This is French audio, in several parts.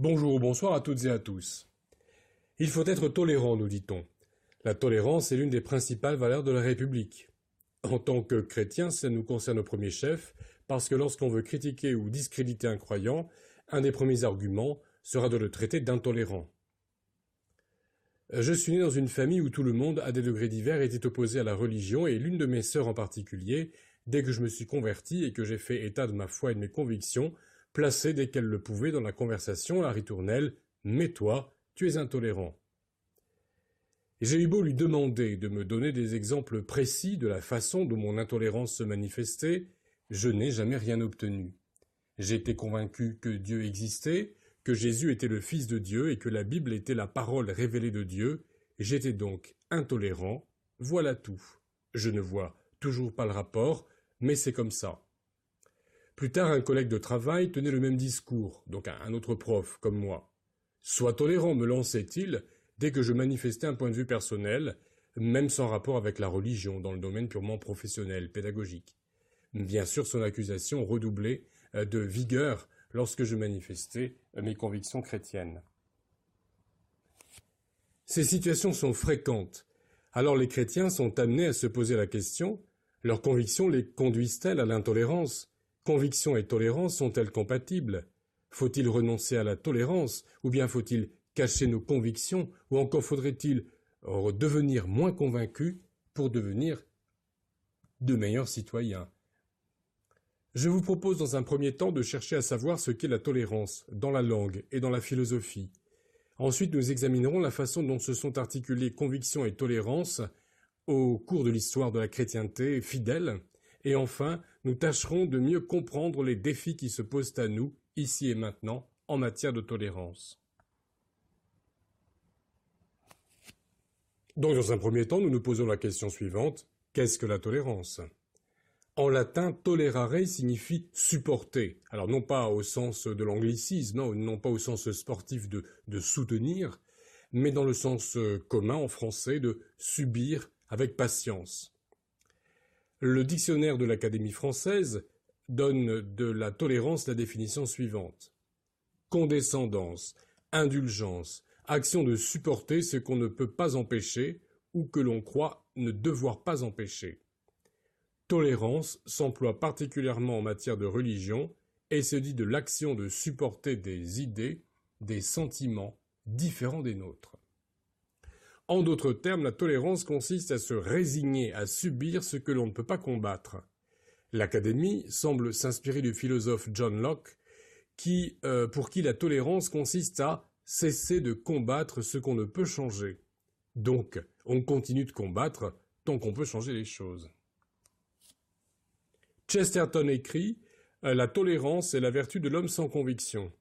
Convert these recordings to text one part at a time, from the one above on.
Bonjour ou bonsoir à toutes et à tous. Il faut être tolérant, nous dit-on. La tolérance est l'une des principales valeurs de la République. En tant que chrétien, ça nous concerne au premier chef, parce que lorsqu'on veut critiquer ou discréditer un croyant, un des premiers arguments sera de le traiter d'intolérant. Je suis né dans une famille où tout le monde, à des degrés divers, était opposé à la religion, et l'une de mes sœurs en particulier, dès que je me suis converti et que j'ai fait état de ma foi et de mes convictions, plaçait dès qu'elle le pouvait dans la conversation la ritournelle « Mais toi, tu es intolérant ». J'ai eu beau lui demander de me donner des exemples précis de la façon dont mon intolérance se manifestait, je n'ai jamais rien obtenu. J'étais convaincu que Dieu existait, que Jésus était le Fils de Dieu et que la Bible était la parole révélée de Dieu, j'étais donc intolérant, voilà tout. Je ne vois toujours pas le rapport, mais c'est comme ça. Plus tard, un collègue de travail tenait le même discours, donc un autre prof, comme moi. « Sois tolérant », me lançait-il, dès que je manifestais un point de vue personnel, même sans rapport avec la religion, dans le domaine purement professionnel, pédagogique. Bien sûr, son accusation redoublait de vigueur lorsque je manifestais mes convictions chrétiennes. Ces situations sont fréquentes. Alors les chrétiens sont amenés à se poser la question, leurs convictions les conduisent-elles à l'intolérance ? Conviction et tolérance sont-elles compatibles ? Faut-il renoncer à la tolérance, ou bien faut-il cacher nos convictions, ou encore faudrait-il devenir moins convaincu pour devenir de meilleurs citoyens ? Je vous propose dans un premier temps de chercher à savoir ce qu'est la tolérance, dans la langue et dans la philosophie. Ensuite, nous examinerons la façon dont se sont articulées conviction et tolérance au cours de l'histoire de la chrétienté fidèle. Et enfin, nous tâcherons de mieux comprendre les défis qui se posent à nous, ici et maintenant, en matière de tolérance. Donc, dans un premier temps, nous nous posons la question suivante. Qu'est-ce que la tolérance ? En latin, tolerare signifie supporter. Alors, non pas au sens de l'anglicisme, non pas au sens sportif de soutenir, mais dans le sens commun en français de subir avec patience. Le dictionnaire de l'Académie française donne de la tolérance la définition suivante. Condescendance, indulgence, action de supporter ce qu'on ne peut pas empêcher ou que l'on croit ne devoir pas empêcher. Tolérance s'emploie particulièrement en matière de religion et se dit de l'action de supporter des idées, des sentiments différents des nôtres. En d'autres termes, la tolérance consiste à se résigner à subir ce que l'on ne peut pas combattre. L'Académie semble s'inspirer du philosophe John Locke, pour qui la tolérance consiste à cesser de combattre ce qu'on ne peut changer. Donc, on continue de combattre tant qu'on peut changer les choses. Chesterton écrit « La tolérance est la vertu de l'homme sans conviction.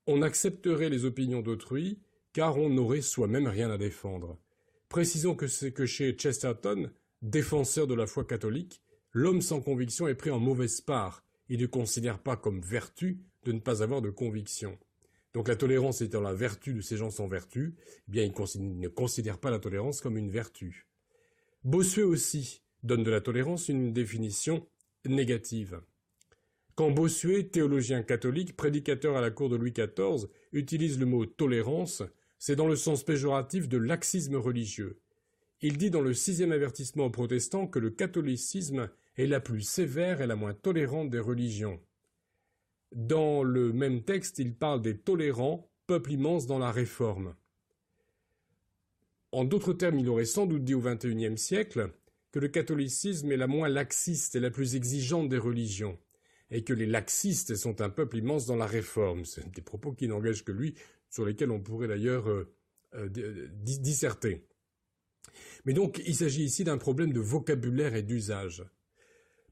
On accepterait les opinions d'autrui, car on n'aurait soi-même rien à défendre. » Précisons que c'est que chez Chesterton, défenseur de la foi catholique, l'homme sans conviction est pris en mauvaise part. Il ne considère pas comme vertu de ne pas avoir de conviction. Donc la tolérance étant la vertu de ces gens sans vertu, eh bien il ne considère pas la tolérance comme une vertu. Bossuet aussi donne de la tolérance une définition négative. Quand Bossuet, théologien catholique, prédicateur à la cour de Louis XIV, utilise le mot « tolérance », c'est dans le sens péjoratif de laxisme religieux. Il dit dans le 6e avertissement aux protestants que le catholicisme est la plus sévère et la moins tolérante des religions. Dans le même texte, il parle des tolérants, peuple immense dans la réforme. En d'autres termes, il aurait sans doute dit au XXIe siècle que le catholicisme est la moins laxiste et la plus exigeante des religions, et que les laxistes sont un peuple immense dans la réforme. C'est des propos qui n'engagent que lui, sur lesquels on pourrait d'ailleurs disserter. Mais donc, il s'agit ici d'un problème de vocabulaire et d'usage.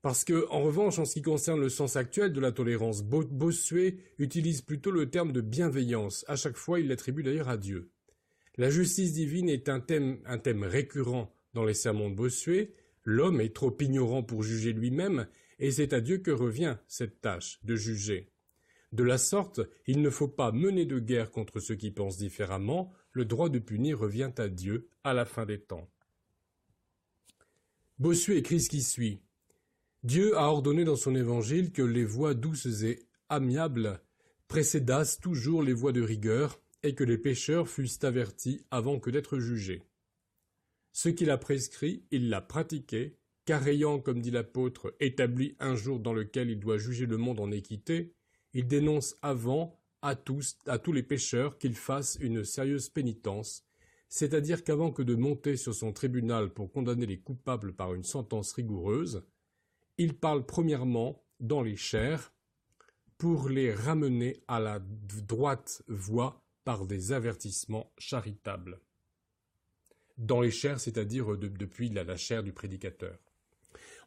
Parce que, en revanche, en ce qui concerne le sens actuel de la tolérance, Bossuet utilise plutôt le terme de bienveillance. À chaque fois, il l'attribue d'ailleurs à Dieu. La justice divine est un thème récurrent dans les sermons de Bossuet. L'homme est trop ignorant pour juger lui-même, et c'est à Dieu que revient cette tâche de juger. De la sorte, il ne faut pas mener de guerre contre ceux qui pensent différemment, le droit de punir revient à Dieu à la fin des temps. Bossuet écrit ce qui suit. Dieu a ordonné dans son évangile que les voies douces et amiables précédassent toujours les voies de rigueur et que les pécheurs fussent avertis avant que d'être jugés. Ce qu'il a prescrit, il l'a pratiqué, car ayant, comme dit l'apôtre, établi un jour dans lequel il doit juger le monde en équité, il dénonce avant à tous les pécheurs qu'ils fassent une sérieuse pénitence, c'est-à-dire qu'avant que de monter sur son tribunal pour condamner les coupables par une sentence rigoureuse, il parle premièrement dans les chairs pour les ramener à la droite voie par des avertissements charitables. Dans les chairs, c'est-à-dire depuis la chair du prédicateur.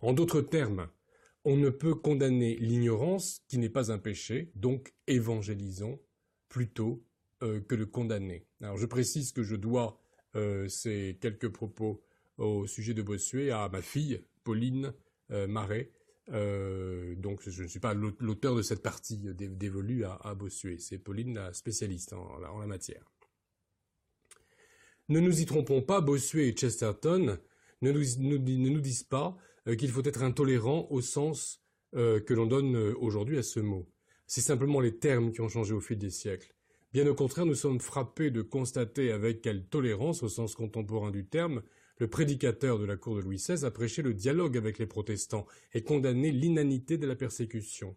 En d'autres termes, on ne peut condamner l'ignorance qui n'est pas un péché, donc évangélisons plutôt que le condamner. Alors je précise que je dois ces quelques propos au sujet de Bossuet à ma fille, Pauline Marais. Donc je ne suis pas l'auteur de cette partie dévolue à Bossuet, c'est Pauline la spécialiste en la matière. Ne nous y trompons pas, Bossuet et Chesterton ne nous disent pas qu'il faut être intolérant au sens que l'on donne aujourd'hui à ce mot. C'est simplement les termes qui ont changé au fil des siècles. Bien au contraire, nous sommes frappés de constater avec quelle tolérance, au sens contemporain du terme, le prédicateur de la cour de Louis XVI a prêché le dialogue avec les protestants et condamné l'inanité de la persécution.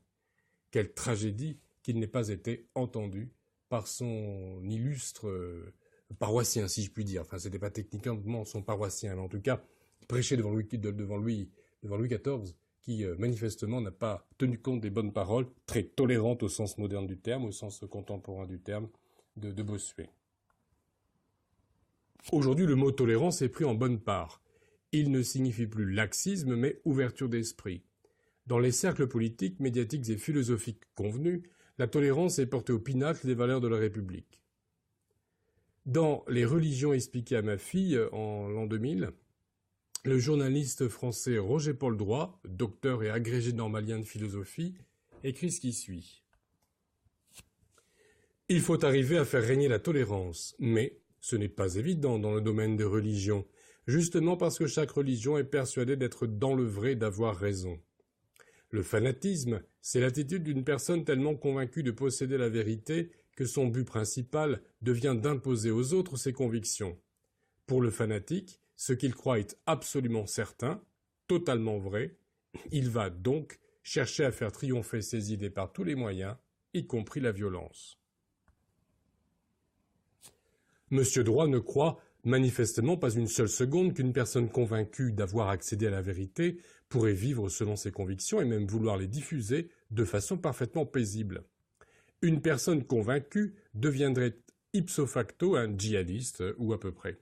Quelle tragédie qu'il n'ait pas été entendu par son illustre paroissien, si je puis dire. Enfin, c'était pas techniquement son paroissien, mais en tout cas, prêché devant Louis XIV, qui manifestement n'a pas tenu compte des bonnes paroles, très tolérantes au sens moderne du terme, au sens contemporain du terme, de Bossuet. Aujourd'hui, le mot tolérance est pris en bonne part. Il ne signifie plus laxisme, mais ouverture d'esprit. Dans les cercles politiques, médiatiques et philosophiques convenus, la tolérance est portée au pinacle des valeurs de la République. Dans Les religions expliquées à ma fille, en l'an 2000, le journaliste français Roger-Paul Droit, docteur et agrégé normalien de philosophie, écrit ce qui suit. Il faut arriver à faire régner la tolérance, mais ce n'est pas évident dans le domaine des religions, justement parce que chaque religion est persuadée d'être dans le vrai et d'avoir raison. Le fanatisme, c'est l'attitude d'une personne tellement convaincue de posséder la vérité que son but principal devient d'imposer aux autres ses convictions. Pour le fanatique, ce qu'il croit est absolument certain, totalement vrai, il va donc chercher à faire triompher ses idées par tous les moyens, y compris la violence. Monsieur Droit ne croit manifestement pas une seule seconde qu'une personne convaincue d'avoir accédé à la vérité pourrait vivre selon ses convictions et même vouloir les diffuser de façon parfaitement paisible. Une personne convaincue deviendrait ipso facto un djihadiste ou à peu près.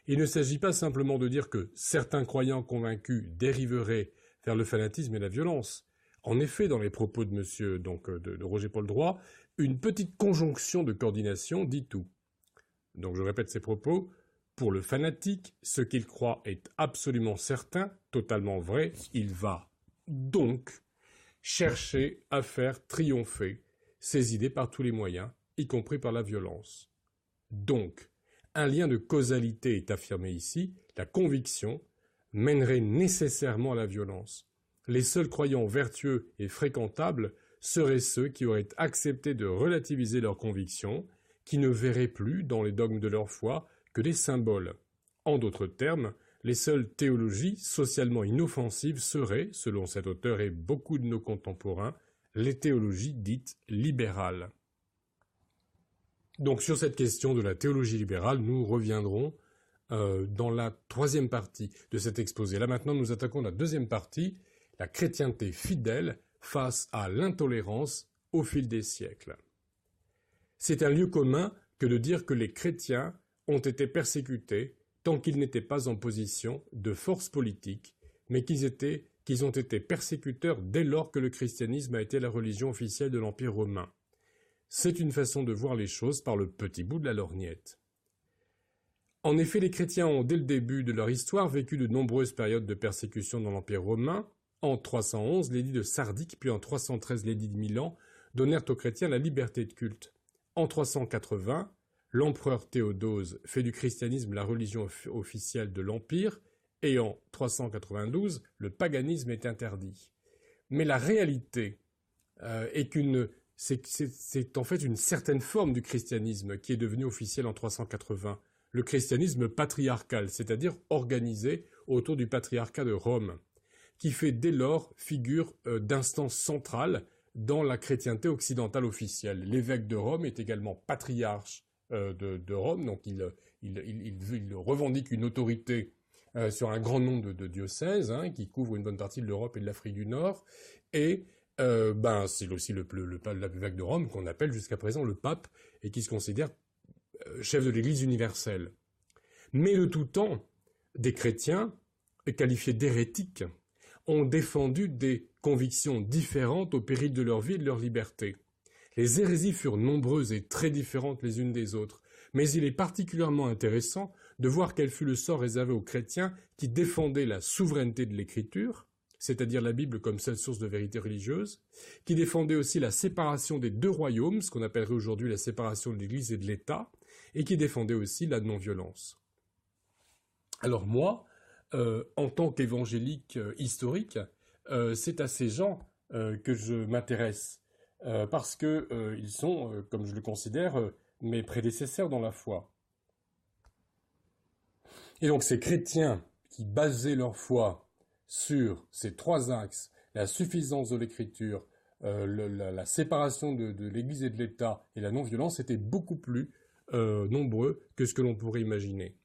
Il ne s'agit pas simplement de dire que certains croyants convaincus dériveraient vers le fanatisme et la violence. En effet, dans les propos de Roger-Paul Droit, une petite conjonction de coordination dit tout. Donc je répète ces propos. Pour le fanatique, ce qu'il croit est absolument certain, totalement vrai. Il va donc chercher à faire triompher ses idées par tous les moyens, y compris par la violence. Donc, un lien de causalité est affirmé ici, la conviction mènerait nécessairement à la violence. Les seuls croyants vertueux et fréquentables seraient ceux qui auraient accepté de relativiser leurs convictions, qui ne verraient plus dans les dogmes de leur foi que des symboles. En d'autres termes, les seules théologies socialement inoffensives seraient, selon cet auteur et beaucoup de nos contemporains, les théologies dites libérales. Donc sur cette question de la théologie libérale, nous reviendrons dans la troisième partie de cet exposé. Là maintenant, nous attaquons la deuxième partie, la chrétienté fidèle face à l'intolérance au fil des siècles. C'est un lieu commun que de dire que les chrétiens ont été persécutés tant qu'ils n'étaient pas en position de force politique, mais qu'ils ont été persécuteurs dès lors que le christianisme a été la religion officielle de l'Empire romain. C'est une façon de voir les choses par le petit bout de la lorgnette. En effet, les chrétiens ont, dès le début de leur histoire, vécu de nombreuses périodes de persécution dans l'Empire romain. En 311, l'édit de Sardique, puis en 313, l'édit de Milan, donnèrent aux chrétiens la liberté de culte. En 380, l'empereur Théodose fait du christianisme la religion officielle de l'Empire, et en 392, le paganisme est interdit. Mais la réalité est qu'une c'est en fait une certaine forme du christianisme qui est devenue officielle en 380. Le christianisme patriarcal, c'est-à-dire organisé autour du patriarcat de Rome, qui fait dès lors figure d'instance centrale dans la chrétienté occidentale officielle. L'évêque de Rome est également patriarche de Rome, donc il revendique une autorité sur un grand nombre de diocèses, qui couvrent une bonne partie de l'Europe et de l'Afrique du Nord, et c'est aussi l'évêque de Rome qu'on appelle jusqu'à présent le pape, et qui se considère chef de l'Église universelle. Mais de tout temps, des chrétiens, qualifiés d'hérétiques, ont défendu des convictions différentes au péril de leur vie et de leur liberté. Les hérésies furent nombreuses et très différentes les unes des autres, mais il est particulièrement intéressant de voir quel fut le sort réservé aux chrétiens qui défendaient la souveraineté de l'Écriture, c'est-à-dire la Bible comme seule source de vérité religieuse, qui défendaient aussi la séparation des deux royaumes, ce qu'on appellerait aujourd'hui la séparation de l'Église et de l'État, et qui défendaient aussi la non-violence. Alors moi, en tant qu'évangélique historique, c'est à ces gens que je m'intéresse, parce que ils sont, comme je le considère, mes prédécesseurs dans la foi. Et donc ces chrétiens qui basaient leur foi sur ces trois axes, la suffisance de l'Écriture, la séparation de l'Église et de l'État et la non-violence, étaient beaucoup plus nombreux que ce que l'on pourrait imaginer.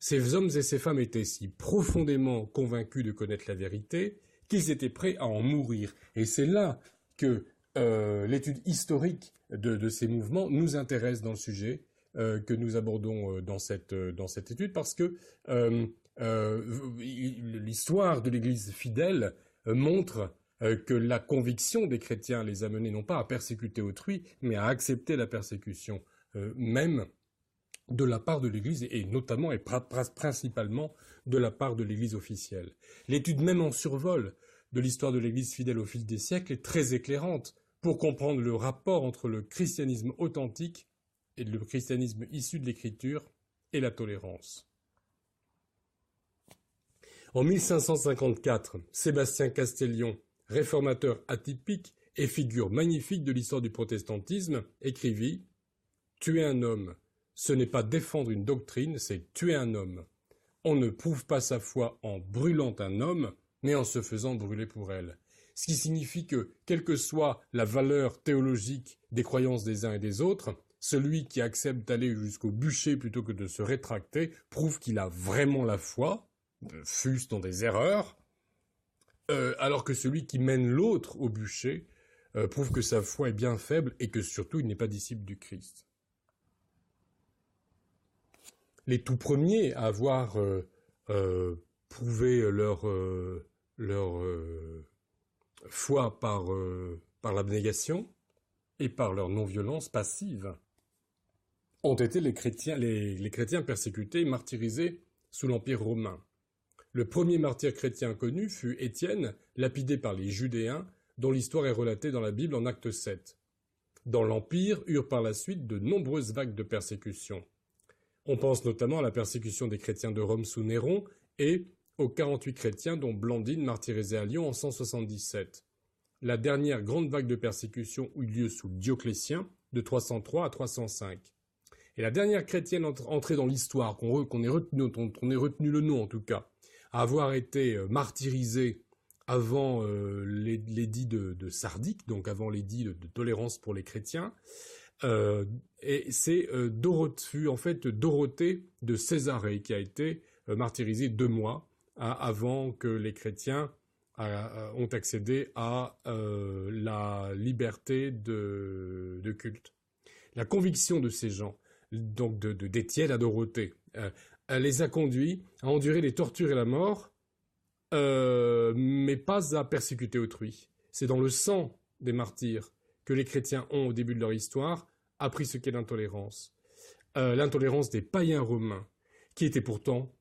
Ces hommes et ces femmes étaient si profondément convaincus de connaître la vérité qu'ils étaient prêts à en mourir. Et c'est là que l'étude historique de ces mouvements nous intéresse dans le sujet que nous abordons dans cette étude, parce que l'histoire de l'Église fidèle montre que la conviction des chrétiens les a menés non pas à persécuter autrui, mais à accepter la persécution même de la part de l'Église, et notamment et principalement de la part de l'Église officielle. L'étude même en survol de l'histoire de l'Église fidèle au fil des siècles est très éclairante pour comprendre le rapport entre le christianisme authentique et le christianisme issu de l'Écriture et la tolérance. En 1554, Sébastien Castellion, réformateur atypique et figure magnifique de l'histoire du protestantisme, écrivit « Tuer un homme, ce n'est pas défendre une doctrine, c'est tuer un homme. On ne prouve pas sa foi en brûlant un homme, mais en se faisant brûler pour elle. » Ce qui signifie que, quelle que soit la valeur théologique des croyances des uns et des autres, celui qui accepte d'aller jusqu'au bûcher plutôt que de se rétracter prouve qu'il a vraiment la foi, fût-ce dans des erreurs, alors que celui qui mène l'autre au bûcher prouve que sa foi est bien faible et que surtout il n'est pas disciple du Christ. Les tout premiers à avoir prouvé leur foi par l'abnégation et par leur non-violence passive ont été les chrétiens persécutés et martyrisés sous l'Empire romain. Le premier martyr chrétien connu fut Étienne, lapidé par les Judéens, dont l'histoire est relatée dans la Bible en Acte 7. Dans l'Empire eurent par la suite de nombreuses vagues de persécutions. On pense notamment à la persécution des chrétiens de Rome sous Néron et aux 48 chrétiens dont Blandine martyrisé à Lyon en 177. La dernière grande vague de persécution eut lieu sous Dioclétien, de 303 à 305. Et la dernière chrétienne entrée dans l'histoire, dont on ait retenu le nom en tout cas, à avoir été martyrisée avant l'édit de Sardique, donc avant l'édit de tolérance pour les chrétiens, et c'est Dorothée de Césarée qui a été martyrisée 2 mois avant que les chrétiens ont accédé à la liberté de culte. La conviction de ces gens, donc d'Étienne à Dorothée, elle les a conduits à endurer les tortures et la mort, mais pas à persécuter autrui. C'est dans le sang des martyrs que les chrétiens ont, au début de leur histoire, appris ce qu'est l'intolérance. L'intolérance des païens romains, qui étaient pourtant,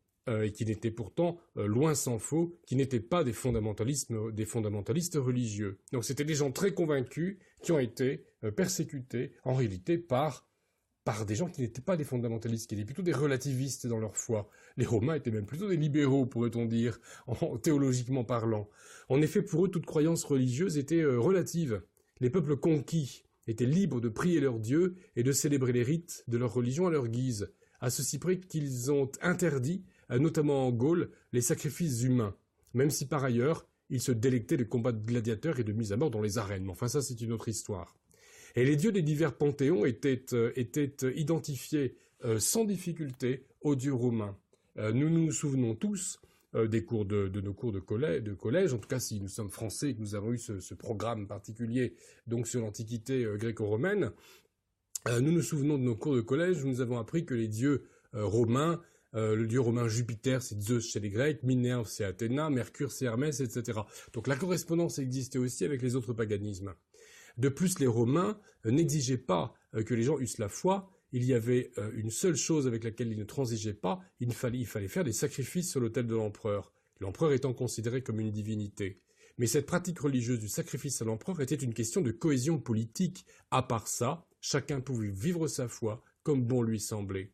loin s'en faut, qui n'étaient pas des fondamentalistes religieux. Donc c'était des gens très convaincus qui ont été persécutés, en réalité, par des gens qui n'étaient pas des fondamentalistes, qui étaient plutôt des relativistes dans leur foi. Les Romains étaient même plutôt des libéraux, pourrait-on dire, théologiquement parlant. En effet, pour eux, toute croyance religieuse était relative. Les peuples conquis étaient libres de prier leur Dieu et de célébrer les rites de leur religion à leur guise, à ceci près qu'ils ont interdit, notamment en Gaule, les sacrifices humains, même si par ailleurs ils se délectaient de combats de gladiateurs et de mise à mort dans les arènes. Mais enfin ça c'est une autre histoire. Et les dieux des divers panthéons étaient identifiés sans difficulté aux dieux romains. Nous nous souvenons tous des cours de nos cours de collège, en tout cas si nous sommes français et que nous avons eu ce programme particulier donc sur l'Antiquité gréco-romaine, nous nous souvenons de nos cours de collège où nous avons appris que les dieux romains, le dieu romain Jupiter, c'est Zeus chez les Grecs, Minerve, c'est Athéna, Mercure, c'est Hermès, etc. Donc la correspondance existait aussi avec les autres paganismes. De plus, les Romains n'exigeaient pas que les gens eussent la foi. Il y avait une seule chose avec laquelle ils ne transigeaient pas, il fallait faire des sacrifices sur l'autel de l'empereur, l'empereur étant considéré comme une divinité. Mais cette pratique religieuse du sacrifice à l'empereur était une question de cohésion politique. À part ça, chacun pouvait vivre sa foi comme bon lui semblait.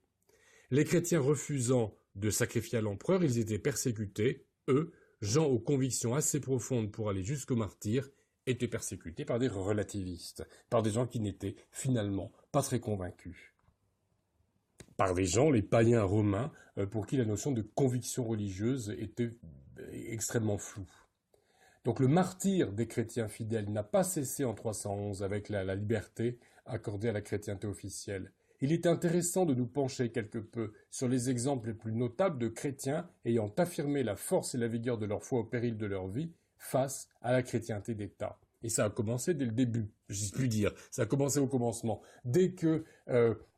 Les chrétiens refusant de sacrifier à l'empereur, ils étaient persécutés. Eux, gens aux convictions assez profondes pour aller jusqu'au martyre, étaient persécutés par des relativistes, par des gens qui n'étaient finalement pas très convaincus. Par des gens, les païens romains, pour qui la notion de conviction religieuse était extrêmement floue. Donc le martyre des chrétiens fidèles n'a pas cessé en 311 avec la liberté accordée à la chrétienté officielle. Il est intéressant de nous pencher quelque peu sur les exemples les plus notables de chrétiens ayant affirmé la force et la vigueur de leur foi au péril de leur vie face à la chrétienté d'État. Et ça a commencé dès le début, j'ose plus dire. Ça a commencé au commencement. Dès que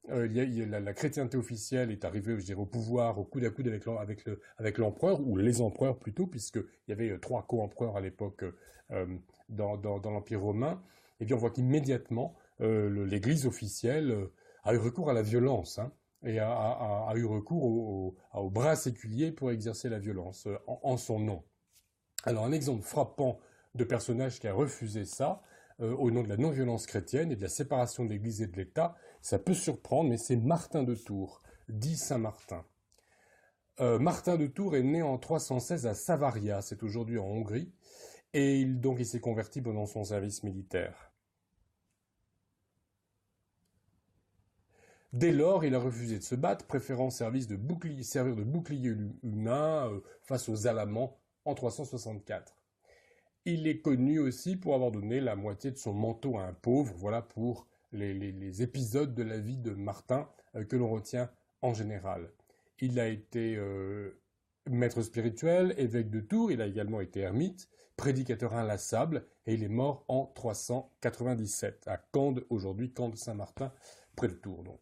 la chrétienté officielle est arrivée, je dirais, au pouvoir, au coude à coude avec l'empereur, ou les empereurs plutôt, puisqu'il y avait 3 co-empereurs à l'époque dans l'Empire romain, et bien on voit qu'immédiatement, l'Église officielle a eu recours à la violence, et a eu recours au bras séculier pour exercer la violence en son nom. Alors un exemple frappant de personnage qui a refusé ça, au nom de la non-violence chrétienne et de la séparation de l'Église et de l'État, ça peut surprendre, mais c'est Martin de Tours, dit Saint Martin. Martin de Tours est né en 316 à Savaria, c'est aujourd'hui en Hongrie, et il s'est converti pendant son service militaire. Dès lors, il a refusé de se battre, préférant servir de bouclier humain face aux Alamans en 364. Il est connu aussi pour avoir donné la moitié de son manteau à un pauvre, voilà pour les épisodes de la vie de Martin que l'on retient en général. Il a été maître spirituel, évêque de Tours, il a également été ermite, prédicateur inlassable, et il est mort en 397, à Cande, aujourd'hui Cande-Saint-Martin, près de Tours donc.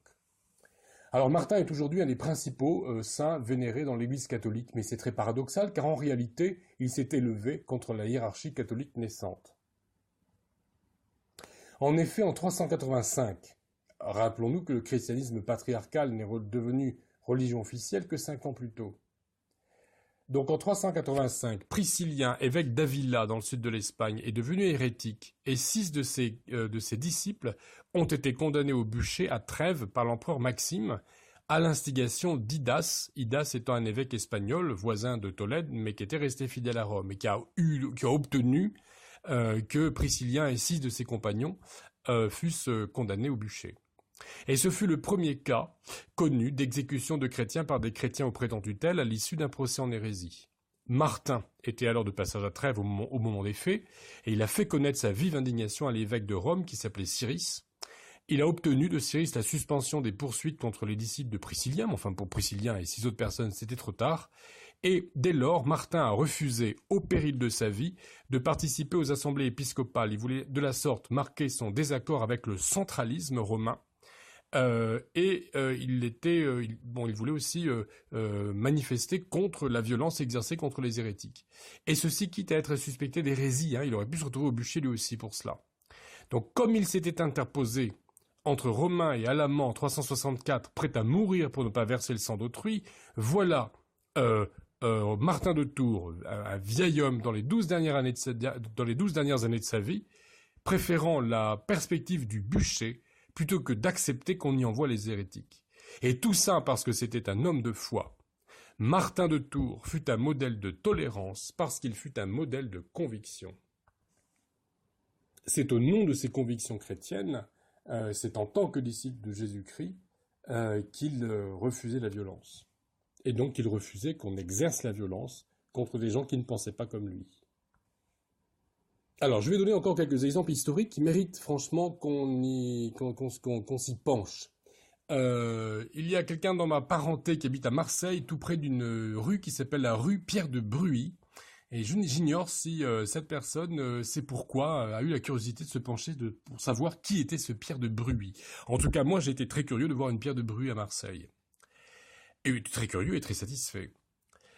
Alors Martin est aujourd'hui un des principaux saints vénérés dans l'Église catholique, mais c'est très paradoxal car en réalité, il s'est élevé contre la hiérarchie catholique naissante. En effet, en 385, rappelons-nous que le christianisme patriarcal n'est devenu religion officielle que 5 ans plus tôt. Donc en 385, Priscillien, évêque d'Avila dans le sud de l'Espagne, est devenu hérétique et 6 de ses disciples ont été condamnés au bûcher à Trèves par l'empereur Maxime à l'instigation d'Idas, Idas étant un évêque espagnol, voisin de Tolède, mais qui était resté fidèle à Rome et qui a obtenu que Priscillien et 6 de ses compagnons fussent condamnés au bûcher. Et ce fut le premier cas connu d'exécution de chrétiens par des chrétiens auprès d'une tutelle à l'issue d'un procès en hérésie. Martin était alors de passage à Trèves au moment des faits, et il a fait connaître sa vive indignation à l'évêque de Rome qui s'appelait Cyrus. Il a obtenu de Cyrus la suspension des poursuites contre les disciples de Priscillien, mais enfin pour Priscillien et 6 autres personnes c'était trop tard, et dès lors Martin a refusé, au péril de sa vie, de participer aux assemblées épiscopales. Il voulait de la sorte marquer son désaccord avec le centralisme romain, il voulait aussi manifester contre la violence exercée contre les hérétiques. Et ceci quitte à être suspecté d'hérésie, il aurait pu se retrouver au bûcher lui aussi pour cela. Donc comme il s'était interposé entre Romains et Alamans en 364, prêt à mourir pour ne pas verser le sang d'autrui, voilà Martin de Tours, un vieil homme dans les 12 dernières années de sa vie, préférant la perspective du bûcher plutôt que d'accepter qu'on y envoie les hérétiques. Et tout ça parce que c'était un homme de foi. Martin de Tours fut un modèle de tolérance parce qu'il fut un modèle de conviction. C'est au nom de ces convictions chrétiennes c'est en tant que disciple de Jésus-Christ qu'il refusait la violence. Et donc qu'il refusait qu'on exerce la violence contre des gens qui ne pensaient pas comme lui. Alors, je vais donner encore quelques exemples historiques qui méritent franchement qu'on s'y penche. Il y a quelqu'un dans ma parenté qui habite à Marseille, tout près d'une rue qui s'appelle la rue Pierre de Bruy. Et j'ignore si cette personne sait pourquoi, a eu la curiosité de se pencher pour savoir qui était ce Pierre de Bruy. En tout cas, moi, j'ai été très curieux de voir une Pierre de Bruy à Marseille. Et très curieux et très satisfait.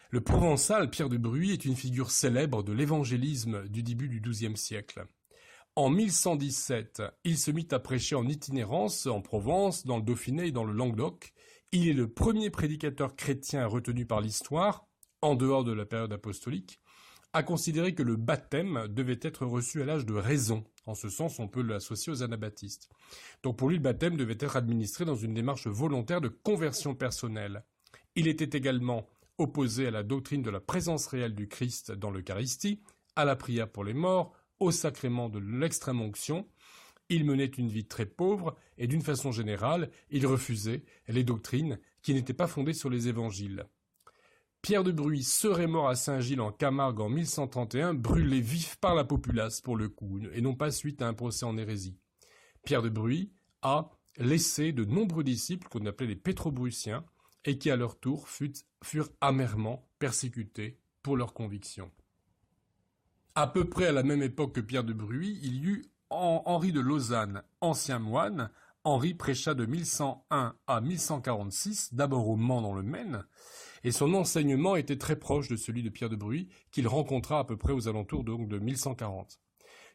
Le Provençal Pierre de Bruy est une figure célèbre de l'évangélisme du début du XIIe siècle. En 1117, il se mit à prêcher en itinérance en Provence, dans le Dauphiné et dans le Languedoc. Il est le premier prédicateur chrétien retenu par l'histoire, en dehors de la période apostolique, à considérer que le baptême devait être reçu à l'âge de raison. En ce sens, on peut l'associer aux anabaptistes. Donc pour lui, le baptême devait être administré dans une démarche volontaire de conversion personnelle. Il était également opposé à la doctrine de la présence réelle du Christ dans l'Eucharistie, à la prière pour les morts, au sacrement de l'extrême-onction. Il menait une vie très pauvre et d'une façon générale, il refusait les doctrines qui n'étaient pas fondées sur les évangiles. Pierre de Bruy serait mort à Saint-Gilles en Camargue en 1131, brûlé vif par la populace pour le coup, et non pas suite à un procès en hérésie. Pierre de Bruy a laissé de nombreux disciples qu'on appelait les pétrobruciens, et qui à leur tour furent amèrement persécutés pour leurs convictions. À peu près à la même époque que Pierre de Bruy, il y eut Henri de Lausanne, ancien moine. Henri prêcha de 1101 à 1146, d'abord au Mans dans le Maine, et son enseignement était très proche de celui de Pierre de Bruy, qu'il rencontra à peu près aux alentours donc de 1140.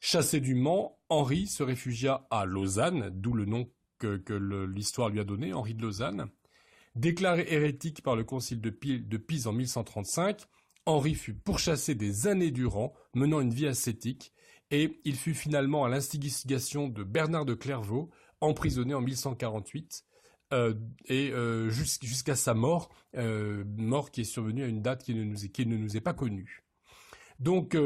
Chassé du Mans, Henri se réfugia à Lausanne, d'où le nom que l'histoire lui a donné, Henri de Lausanne. Déclaré hérétique par le concile de Pise en 1135, Henri fut pourchassé des années durant, menant une vie ascétique, et il fut finalement à l'instigation de Bernard de Clairvaux, emprisonné en 1148, jusqu'à sa mort, mort qui est survenue à une date qui ne nous est pas connue. Donc,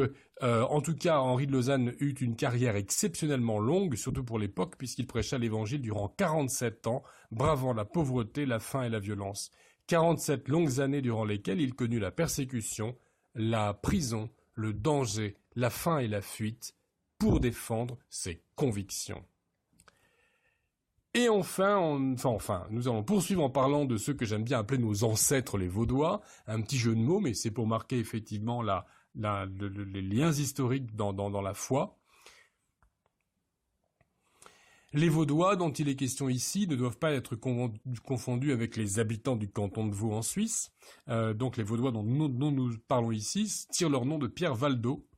en tout cas, Henri de Lausanne eut une carrière exceptionnellement longue, surtout pour l'époque, puisqu'il prêcha l'évangile durant 47 ans, bravant la pauvreté, la faim et la violence. 47 longues années durant lesquelles il connut la persécution, la prison, le danger, la faim et la fuite, pour défendre ses convictions. Et enfin, nous allons poursuivre en parlant de ceux que j'aime bien appeler nos ancêtres les Vaudois, un petit jeu de mots, mais c'est pour marquer effectivement les liens historiques dans la foi. Les Vaudois, dont il est question ici, ne doivent pas être confondus avec les habitants du canton de Vaud en Suisse. Donc les Vaudois dont nous parlons ici tirent leur nom de Pierre Valdo,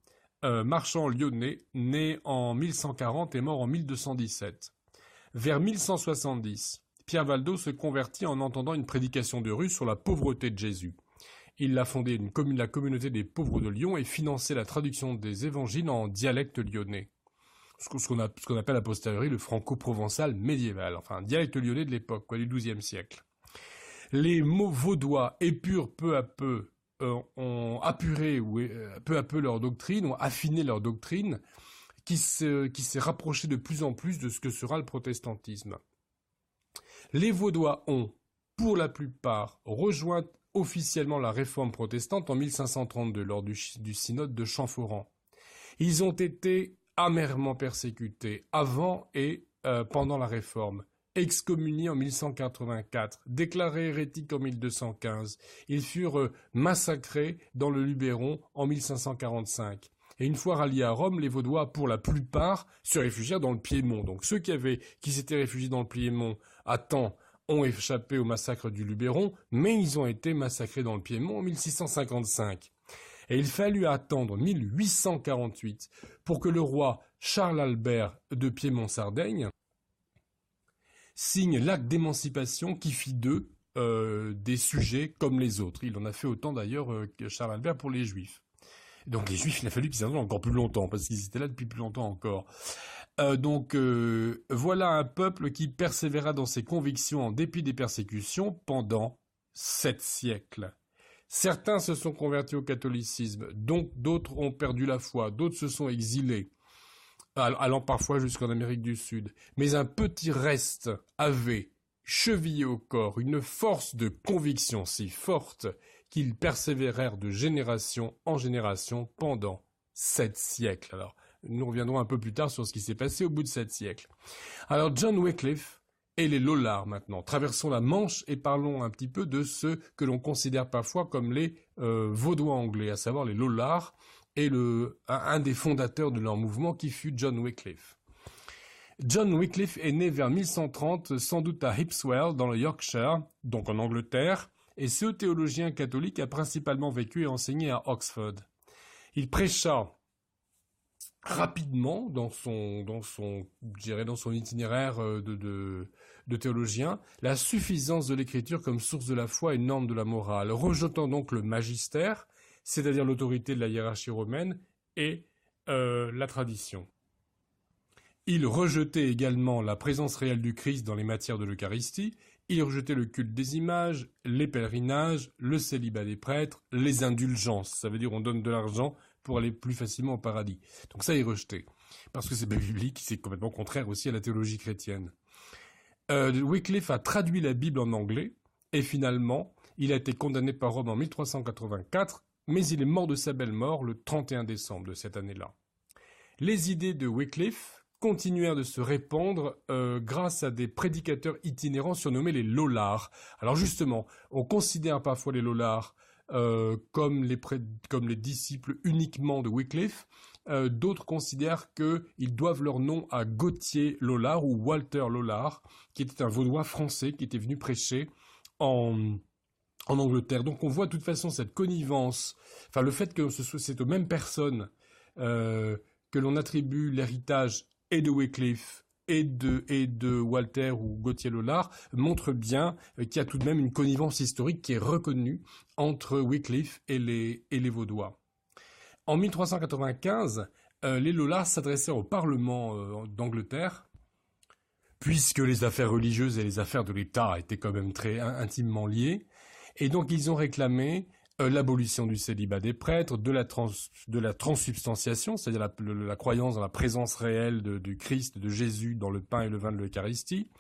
marchand lyonnais, né en 1140 et mort en 1217. Vers 1170, Pierre Valdo se convertit en entendant une prédication de rue sur la pauvreté de Jésus. Il a fondé la communauté des pauvres de Lyon et financé la traduction des évangiles en dialecte lyonnais. Ce qu'on appelle a posteriori le franco-provençal médiéval, enfin un dialecte lyonnais de l'époque, du XIIe siècle. Les mots vaudois épurent peu à peu, ont apuré peu à peu leur doctrine, ont affiné leur doctrine, qui s'est rapproché de plus en plus de ce que sera le protestantisme. Les Vaudois ont, pour la plupart, rejoint officiellement la réforme protestante en 1532 lors du synode de Champforan. Ils ont été amèrement persécutés avant et pendant la réforme. Excommuniés en 1184, déclarés hérétiques en 1215, ils furent massacrés dans le Luberon en 1545. Et une fois ralliés à Rome, les Vaudois, pour la plupart, se réfugièrent dans le Piémont. Donc ceux qui s'étaient réfugiés dans le Piémont à temps ont échappé au massacre du Luberon, mais ils ont été massacrés dans le Piémont en 1655. Et il fallut attendre 1848 pour que le roi Charles-Albert de Piémont-Sardaigne signe l'acte d'émancipation qui fit d'eux des sujets comme les autres. Il en a fait autant d'ailleurs que Charles-Albert pour les Juifs. Donc les Juifs, il a fallu qu'ils attendent encore plus longtemps, parce qu'ils étaient là depuis plus longtemps encore. Voilà un peuple qui persévéra dans ses convictions en dépit des persécutions pendant 7 siècles. Certains se sont convertis au catholicisme, donc d'autres ont perdu la foi, d'autres se sont exilés. allant parfois jusqu'en Amérique du Sud. Mais un petit reste avait, chevillé au corps, une force de conviction si forte qu'ils persévérèrent de génération en génération pendant 7 siècles. Alors, nous reviendrons un peu plus tard sur ce qui s'est passé au bout de 7 siècles. Alors, John Wycliffe et les Lollards maintenant. Traversons la Manche et parlons un petit peu de ceux que l'on considère parfois comme les Vaudois anglais, à savoir les Lollards, et un des fondateurs de leur mouvement qui fut John Wycliffe. John Wycliffe est né vers 1130, sans doute à Hipswell, dans le Yorkshire, donc en Angleterre, et ce théologien catholique a principalement vécu et enseigné à Oxford. Il prêcha rapidement dans son itinéraire de théologien, la suffisance de l'écriture comme source de la foi et norme de la morale, rejetant donc le magistère, c'est-à-dire l'autorité de la hiérarchie romaine, et la tradition. Il rejetait également la présence réelle du Christ dans les matières de l'Eucharistie, il rejetait le culte des images, les pèlerinages, le célibat des prêtres, les indulgences, ça veut dire on donne de l'argent pour aller plus facilement au paradis. Donc ça, il rejetait. Parce que c'est biblique, c'est complètement contraire aussi à la théologie chrétienne. Wycliffe a traduit la Bible en anglais, et finalement, il a été condamné par Rome en 1384, mais il est mort de sa belle mort le 31 décembre de cette année-là. Les idées de Wycliffe continuèrent de se répandre grâce à des prédicateurs itinérants surnommés les Lollards. Alors justement, on considère parfois les Lollards comme les disciples uniquement de Wycliffe. D'autres considèrent qu'ils doivent leur nom à Gauthier Lollard ou Walter Lollard, qui était un Vaudois français qui était venu prêcher en Angleterre. Donc on voit de toute façon cette connivence, enfin le fait que c'est aux mêmes personnes que l'on attribue l'héritage et de Wycliffe et de Walter ou Gauthier Lollard montre bien qu'il y a tout de même une connivence historique qui est reconnue entre Wycliffe et les Vaudois. En 1395, les Lollards s'adressèrent au Parlement d'Angleterre, puisque les affaires religieuses et les affaires de l'État étaient quand même très intimement liées, et donc ils ont réclamé l'abolition du célibat des prêtres, de la transsubstantiation, c'est-à-dire la croyance dans la présence réelle du Christ, de Jésus dans le pain et le vin de l'Eucharistie.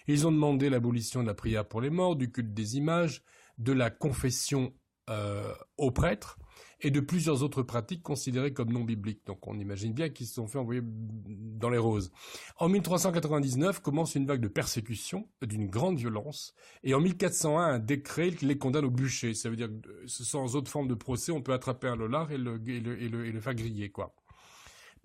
Ils ont demandé l'abolition de la prière pour les morts, du culte des images, de la confession aux prêtres et de plusieurs autres pratiques considérées comme non bibliques. Donc on imagine bien qu'ils se sont fait envoyer dans les roses. En 1399 commence une vague de persécution d'une grande violence, et en 1401 un décret les condamne au bûcher. Ça veut dire que sans autre forme de procès, on peut attraper un Lollard et le faire griller, quoi.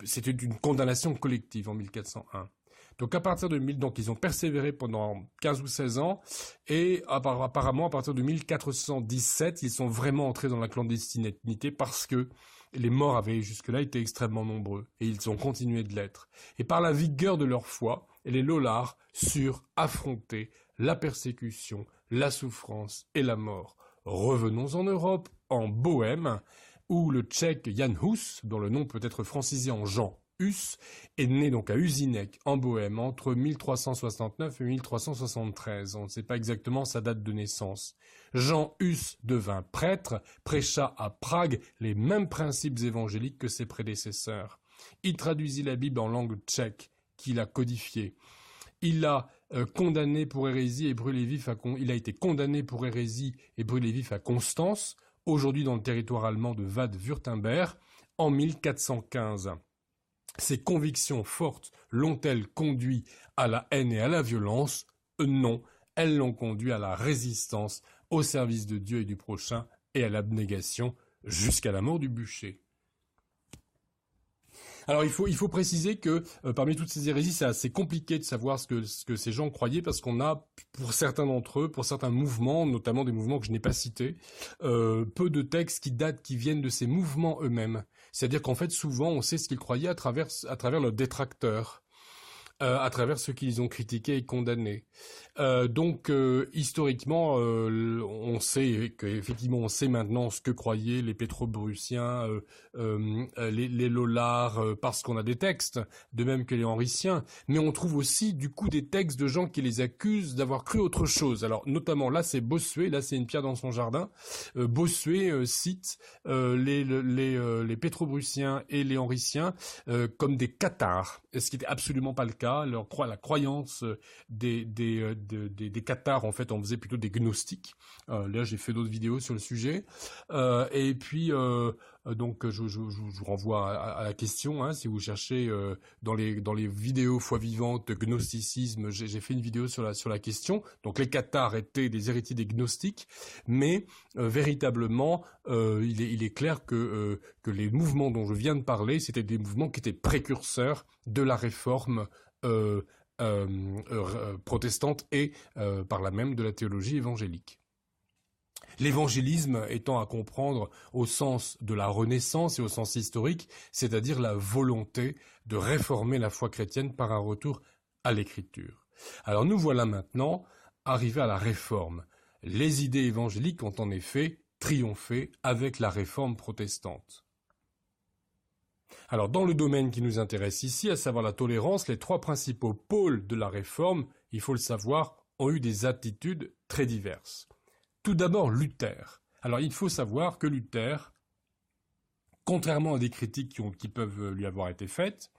C'était une condamnation collective en 1401. Donc à partir de donc ils ont persévéré pendant 15 ou 16 ans, et apparemment à partir de 1417, ils sont vraiment entrés dans la clandestinité parce que les morts avaient jusque-là été extrêmement nombreux, et ils ont continué de l'être. Et par la vigueur de leur foi, les Lollards surent affronter la persécution, la souffrance et la mort. Revenons en Europe, en Bohême, où le Tchèque Jan Hus, dont le nom peut être francisé en Jean Hus, est né donc à Husinec, en Bohême, entre 1369 et 1373. On ne sait pas exactement sa date de naissance. Jean Hus devint prêtre, prêcha à Prague les mêmes principes évangéliques que ses prédécesseurs. Il traduisit la Bible en langue tchèque, qu'il a codifiée. Il a condamné pour hérésie et brûlé vif il a été condamné pour hérésie et brûlé vif à Constance, aujourd'hui dans le territoire allemand de Bade-Württemberg, en 1415. Ces convictions fortes l'ont-elles conduit à la haine et à la violence? Non, elles l'ont conduit à la résistance, au service de Dieu et du prochain, et à l'abnégation jusqu'à la mort du bûcher. Alors il faut préciser que parmi toutes ces hérésies, c'est assez compliqué de savoir ce que ces gens croyaient, parce qu'on a, pour certains d'entre eux, pour certains mouvements, notamment des mouvements que je n'ai pas cités, peu de textes qui viennent de ces mouvements eux-mêmes. C'est-à-dire qu'en fait, souvent, on sait ce qu'ils croyaient à travers leurs détracteurs. à travers ceux qui les ont critiqués et condamnés. Historiquement, on sait qu'effectivement, on sait maintenant ce que croyaient les pétro-bruciens, les lollards, parce qu'on a des textes, de même que les henriciens, mais on trouve aussi du coup des textes de gens qui les accusent d'avoir cru autre chose. Alors notamment là, c'est Bossuet, là c'est une pierre dans son jardin. Bossuet cite les pétro-bruciens et les henriciens comme des cathares, ce qui n'était absolument pas le cas. La croyance des cathares, en fait, on faisait plutôt des gnostiques. Là, j'ai fait d'autres vidéos sur le sujet. Et puis, donc, je vous renvoie à la question, hein, si vous cherchez dans les vidéos foi vivante gnosticisme, j'ai fait une vidéo sur la question. Donc, les cathares étaient des héritiers des gnostiques, mais véritablement, il est clair que les mouvements dont je viens de parler, c'était des mouvements qui étaient précurseurs de la réforme protestante et par là même de la théologie évangélique. L'évangélisme étant à comprendre au sens de la Renaissance et au sens historique, c'est-à-dire la volonté de réformer la foi chrétienne par un retour à l'Écriture. Alors nous voilà maintenant arrivés à la Réforme. Les idées évangéliques ont en effet triomphé avec la Réforme protestante. Alors, dans le domaine qui nous intéresse ici, à savoir la tolérance, les trois principaux pôles de la Réforme, il faut le savoir, ont eu des attitudes très diverses. Tout d'abord, Luther. Alors, il faut savoir que Luther, contrairement à des critiques qui peuvent lui avoir été faites,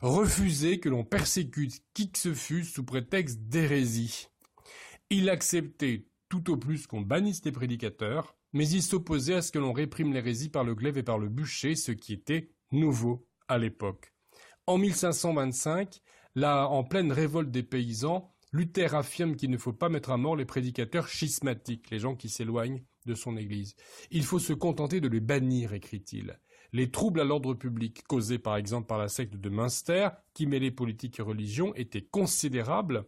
refusait que l'on persécute qui que ce fût sous prétexte d'hérésie. Il acceptait tout au plus qu'on bannisse les prédicateurs, mais il s'opposait à ce que l'on réprime l'hérésie par le glaive et par le bûcher, ce qui était nouveau à l'époque. En 1525, là, en pleine révolte des paysans, Luther affirme qu'il ne faut pas mettre à mort les prédicateurs schismatiques, les gens qui s'éloignent de son Église. Il faut se contenter de les bannir, écrit-il. Les troubles à l'ordre public causés par exemple par la secte de Münster, qui mêlait politique et religion, étaient considérables.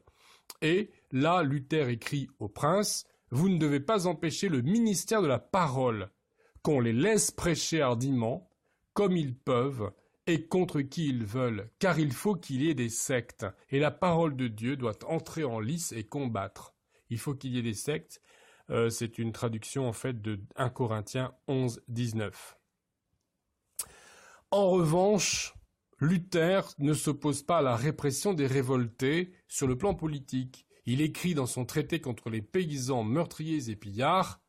Et là, Luther écrit au prince « Vous ne devez pas empêcher le ministère de la parole, qu'on les laisse prêcher hardiment, comme ils peuvent, et contre qui ils veulent, car il faut qu'il y ait des sectes, et la parole de Dieu doit entrer en lice et combattre. » Il faut qu'il y ait des sectes, c'est une traduction en fait de 1 Corinthiens 11, 19. En revanche, Luther ne s'oppose pas à la répression des révoltés sur le plan politique. Il écrit dans son traité contre les paysans meurtriers et pillards,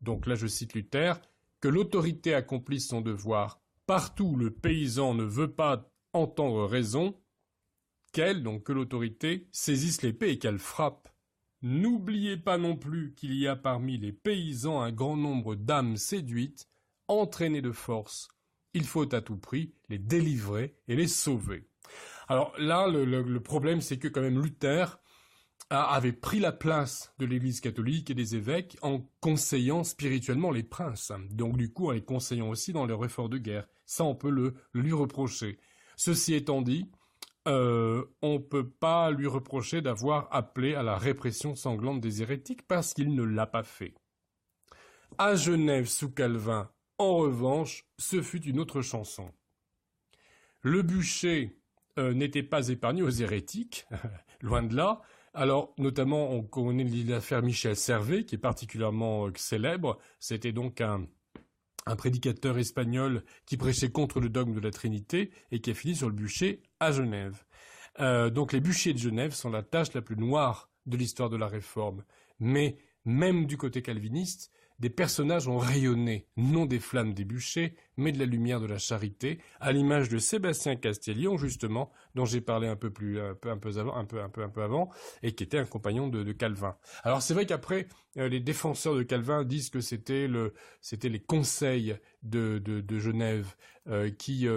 donc là je cite Luther, que l'autorité accomplisse son devoir partout où le paysan ne veut pas entendre raison, donc que l'autorité saisisse l'épée et qu'elle frappe. N'oubliez pas non plus qu'il y a parmi les paysans un grand nombre d'âmes séduites, entraînées de force. Il faut à tout prix les délivrer et les sauver. Alors là, le problème, c'est que quand même Luther avait pris la place de l'Église catholique et des évêques en conseillant spirituellement les princes. Donc du coup, en les conseillant aussi dans leurs efforts de guerre. Ça, on peut le lui reprocher. Ceci étant dit, on ne peut pas lui reprocher d'avoir appelé à la répression sanglante des hérétiques parce qu'il ne l'a pas fait. À Genève, sous Calvin, en revanche, ce fut une autre chanson. Le bûcher n'était pas épargné aux hérétiques, loin de là. Alors, notamment, on connaît l'affaire Michel Servet, qui est particulièrement célèbre. C'était donc un prédicateur espagnol qui prêchait contre le dogme de la Trinité et qui a fini sur le bûcher à Genève. Donc les bûchers de Genève sont la tache la plus noire de l'histoire de la Réforme. Mais même du côté calviniste, des personnages ont rayonné, non des flammes des bûchers, mais de la lumière de la charité, à l'image de Sébastien Castellion, justement, dont j'ai parlé un peu avant, et qui était un compagnon de Calvin. Alors c'est vrai qu'après, les défenseurs de Calvin disent que c'était les conseils de Genève qui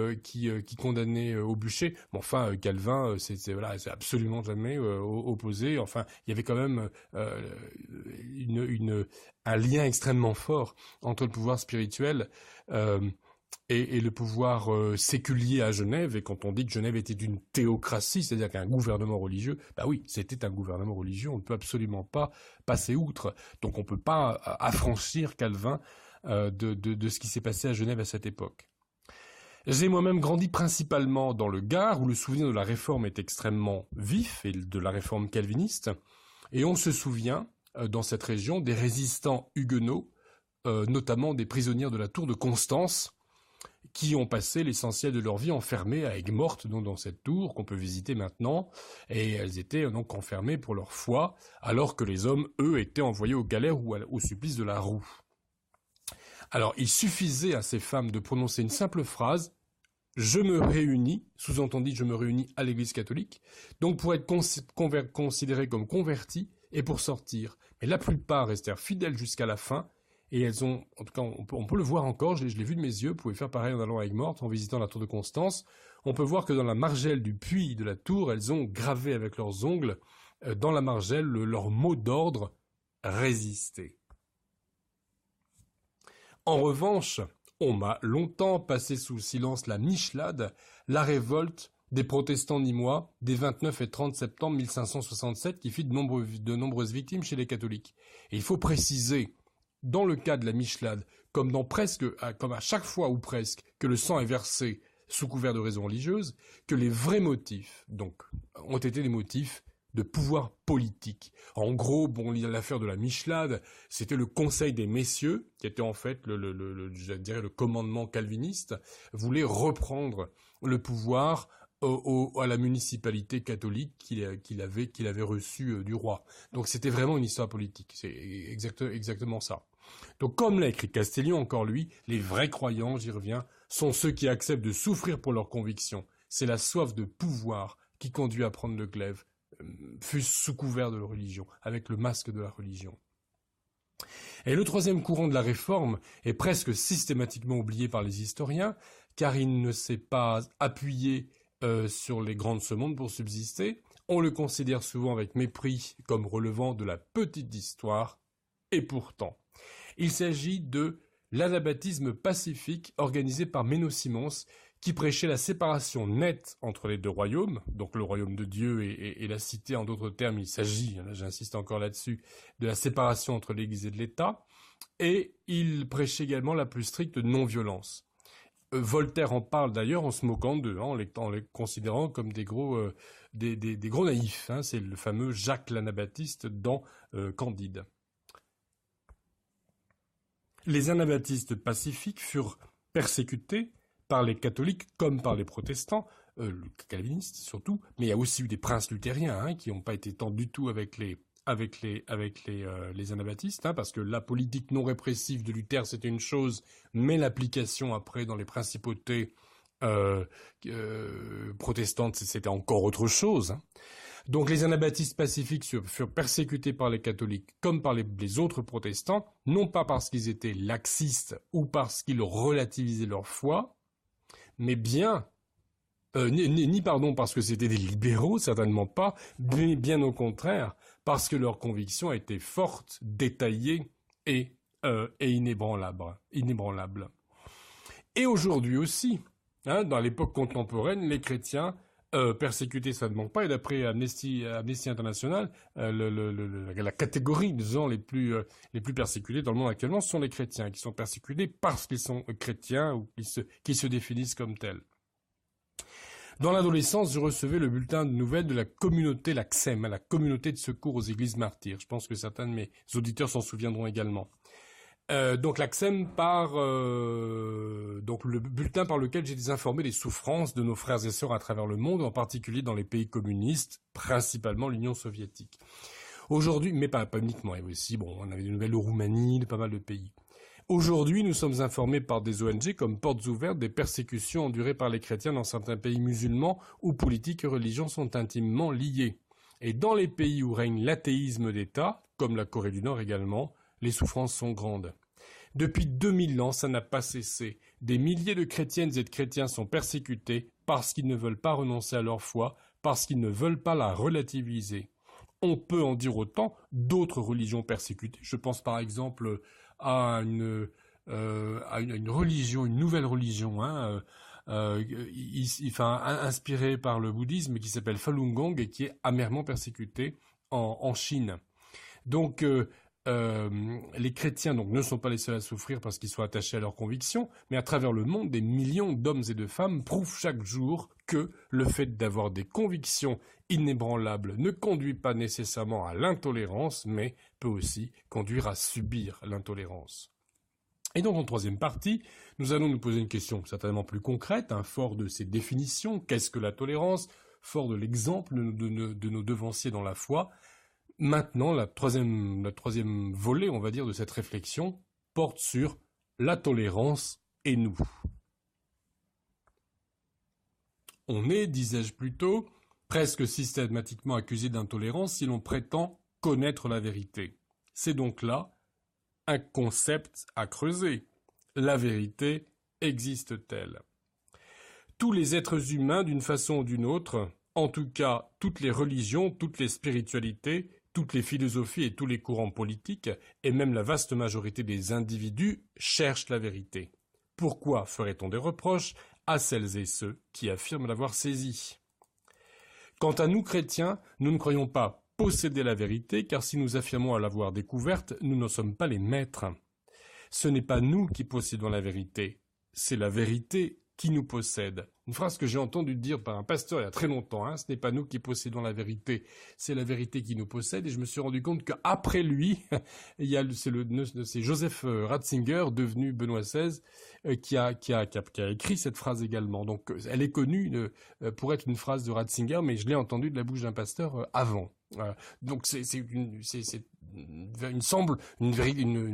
condamnaient au bûcher. Mais enfin, Calvin, c'est absolument jamais opposé. Enfin, il y avait quand même un lien extrêmement fort entre le pouvoir spirituel et le pouvoir séculier à Genève. Et quand on dit que Genève était une théocratie, c'est-à-dire qu'un gouvernement religieux, bah oui, c'était un gouvernement religieux, on ne peut absolument pas passer outre. Donc on ne peut pas affranchir Calvin de ce qui s'est passé à Genève à cette époque. J'ai moi-même grandi principalement dans le Gard, où le souvenir de la Réforme est extrêmement vif, et de la Réforme calviniste, et on se souvient, dans cette région, des résistants huguenots, notamment des prisonnières de la tour de Constance, qui ont passé l'essentiel de leur vie enfermées à Aigues-Mortes, donc dans cette tour qu'on peut visiter maintenant, et elles étaient donc enfermées pour leur foi, alors que les hommes, eux, étaient envoyés aux galères ou au supplice de la roue. Alors, il suffisait à ces femmes de prononcer une simple phrase, je me réunis, sous-entendu je me réunis à l'Église catholique, donc pour être considérées comme converties et pour sortir. Mais la plupart restèrent fidèles jusqu'à la fin, et elles ont, en tout cas on peut le voir encore, je l'ai vu de mes yeux, vous pouvez faire pareil en allant à Aigues-Mortes, en visitant la tour de Constance, on peut voir que dans la margelle du puits de la tour, elles ont gravé avec leurs ongles, dans la margelle, leur mot d'ordre, résister. En revanche, on m'a longtemps passé sous silence la Michelade, la révolte des protestants nîmois des 29 et 30 septembre 1567 qui fit de nombreuses victimes chez les catholiques. Et il faut préciser, dans le cas de la Michelade, comme à chaque fois ou presque que le sang est versé sous couvert de raisons religieuses, que les vrais motifs, donc, ont été des motifs de pouvoir politique. En gros, l'affaire de la Michelade, c'était le Conseil des Messieurs, qui était en fait le commandement calviniste, voulait reprendre le pouvoir à la municipalité catholique qu'il avait reçue du roi. Donc c'était vraiment une histoire politique. C'est exactement ça. Donc comme l'a écrit Castellion, encore lui, les vrais croyants, j'y reviens, sont ceux qui acceptent de souffrir pour leurs convictions. C'est la soif de pouvoir qui conduit à prendre le glaive, fût sous couvert de la religion, avec le masque de la religion. Et le troisième courant de la Réforme est presque systématiquement oublié par les historiens, car il ne s'est pas appuyé sur les grandes semondes pour subsister. On le considère souvent avec mépris comme relevant de la petite histoire, et pourtant, il s'agit de l'anabaptisme pacifique organisé par Menno-Simons, qui prêchait la séparation nette entre les deux royaumes, donc le royaume de Dieu et la cité, en d'autres termes, il s'agit, là j'insiste encore là-dessus, de la séparation entre l'Église et de l'État, et il prêchait également la plus stricte non-violence. Voltaire en parle d'ailleurs en se moquant d'eux, en les considérant comme des gros naïfs. C'est le fameux Jacques l'Anabaptiste dans Candide. Les anabaptistes pacifiques furent persécutés par les catholiques comme par les protestants, calvinistes surtout, mais il y a aussi eu des princes luthériens qui n'ont pas été tant du tout avec les anabaptistes, parce que la politique non répressive de Luther c'était une chose, mais l'application après dans les principautés protestantes c'était encore autre chose. Donc les anabaptistes pacifiques furent persécutés par les catholiques comme par les autres protestants, non pas parce qu'ils étaient laxistes ou parce qu'ils relativisaient leur foi, mais bien, parce que c'était des libéraux, certainement pas, mais bien au contraire, parce que leurs convictions étaient fortes, détaillées et inébranlables. Et aujourd'hui aussi, dans l'époque contemporaine, les chrétiens persécutés, ça ne manque pas, et d'après Amnesty International, la catégorie, disons, les plus persécutés dans le monde actuellement sont les chrétiens, qui sont persécutés parce qu'ils sont chrétiens ou qui se définissent comme tels. Dans l'adolescence, je recevais le bulletin de nouvelles de la communauté, la CSEM, la communauté de secours aux églises martyrs. Je pense que certains de mes auditeurs s'en souviendront également. Donc la CSEM donc le bulletin par lequel j'étais informé des souffrances de nos frères et sœurs à travers le monde, en particulier dans les pays communistes, principalement l'Union soviétique. Aujourd'hui, mais pas uniquement, et aussi, on avait des nouvelles de Roumanie, de pas mal de pays. Aujourd'hui, nous sommes informés par des ONG comme Portes Ouvertes des persécutions endurées par les chrétiens dans certains pays musulmans où politique et religion sont intimement liées. Et dans les pays où règne l'athéisme d'État, comme la Corée du Nord également, les souffrances sont grandes. Depuis 2000 ans, ça n'a pas cessé. Des milliers de chrétiennes et de chrétiens sont persécutés parce qu'ils ne veulent pas renoncer à leur foi, parce qu'ils ne veulent pas la relativiser. On peut en dire autant d'autres religions persécutées. Je pense par exemple à une religion, une nouvelle religion, inspirée par le bouddhisme, qui s'appelle Falun Gong et qui est amèrement persécutée en Chine. Donc les chrétiens donc ne sont pas les seuls à souffrir parce qu'ils sont attachés à leurs convictions, mais à travers le monde, des millions d'hommes et de femmes prouvent chaque jour que le fait d'avoir des convictions inébranlables ne conduit pas nécessairement à l'intolérance, mais peut aussi conduire à subir l'intolérance. Et donc en troisième partie, nous allons nous poser une question certainement plus concrète, fort de ces définitions, qu'est-ce que la tolérance, fort de l'exemple de nos devanciers dans la foi. Maintenant, le troisième volet, on va dire, de cette réflexion porte sur la tolérance et nous. On est, disais-je plutôt, presque systématiquement accusé d'intolérance si l'on prétend connaître la vérité. C'est donc là un concept à creuser. La vérité existe-t-elle ? Tous les êtres humains, d'une façon ou d'une autre, en tout cas toutes les religions, toutes les spiritualités, toutes les philosophies et tous les courants politiques, et même la vaste majorité des individus, cherchent la vérité. Pourquoi ferait-on des reproches à celles et ceux qui affirment l'avoir saisie ? Quant à nous, chrétiens, nous ne croyons pas posséder la vérité, car si nous affirmons l'avoir découverte, nous n'en sommes pas les maîtres. Ce n'est pas nous qui possédons la vérité, c'est la vérité qui nous possède. Une phrase que j'ai entendue dire par un pasteur il y a très longtemps, ce n'est pas nous qui possédons la vérité, c'est la vérité qui nous possède, et je me suis rendu compte qu'après lui, c'est Joseph Ratzinger, devenu Benoît XVI, qui a écrit cette phrase également. Donc elle est connue pour être une phrase de Ratzinger, mais je l'ai entendue de la bouche d'un pasteur avant. Donc c'est une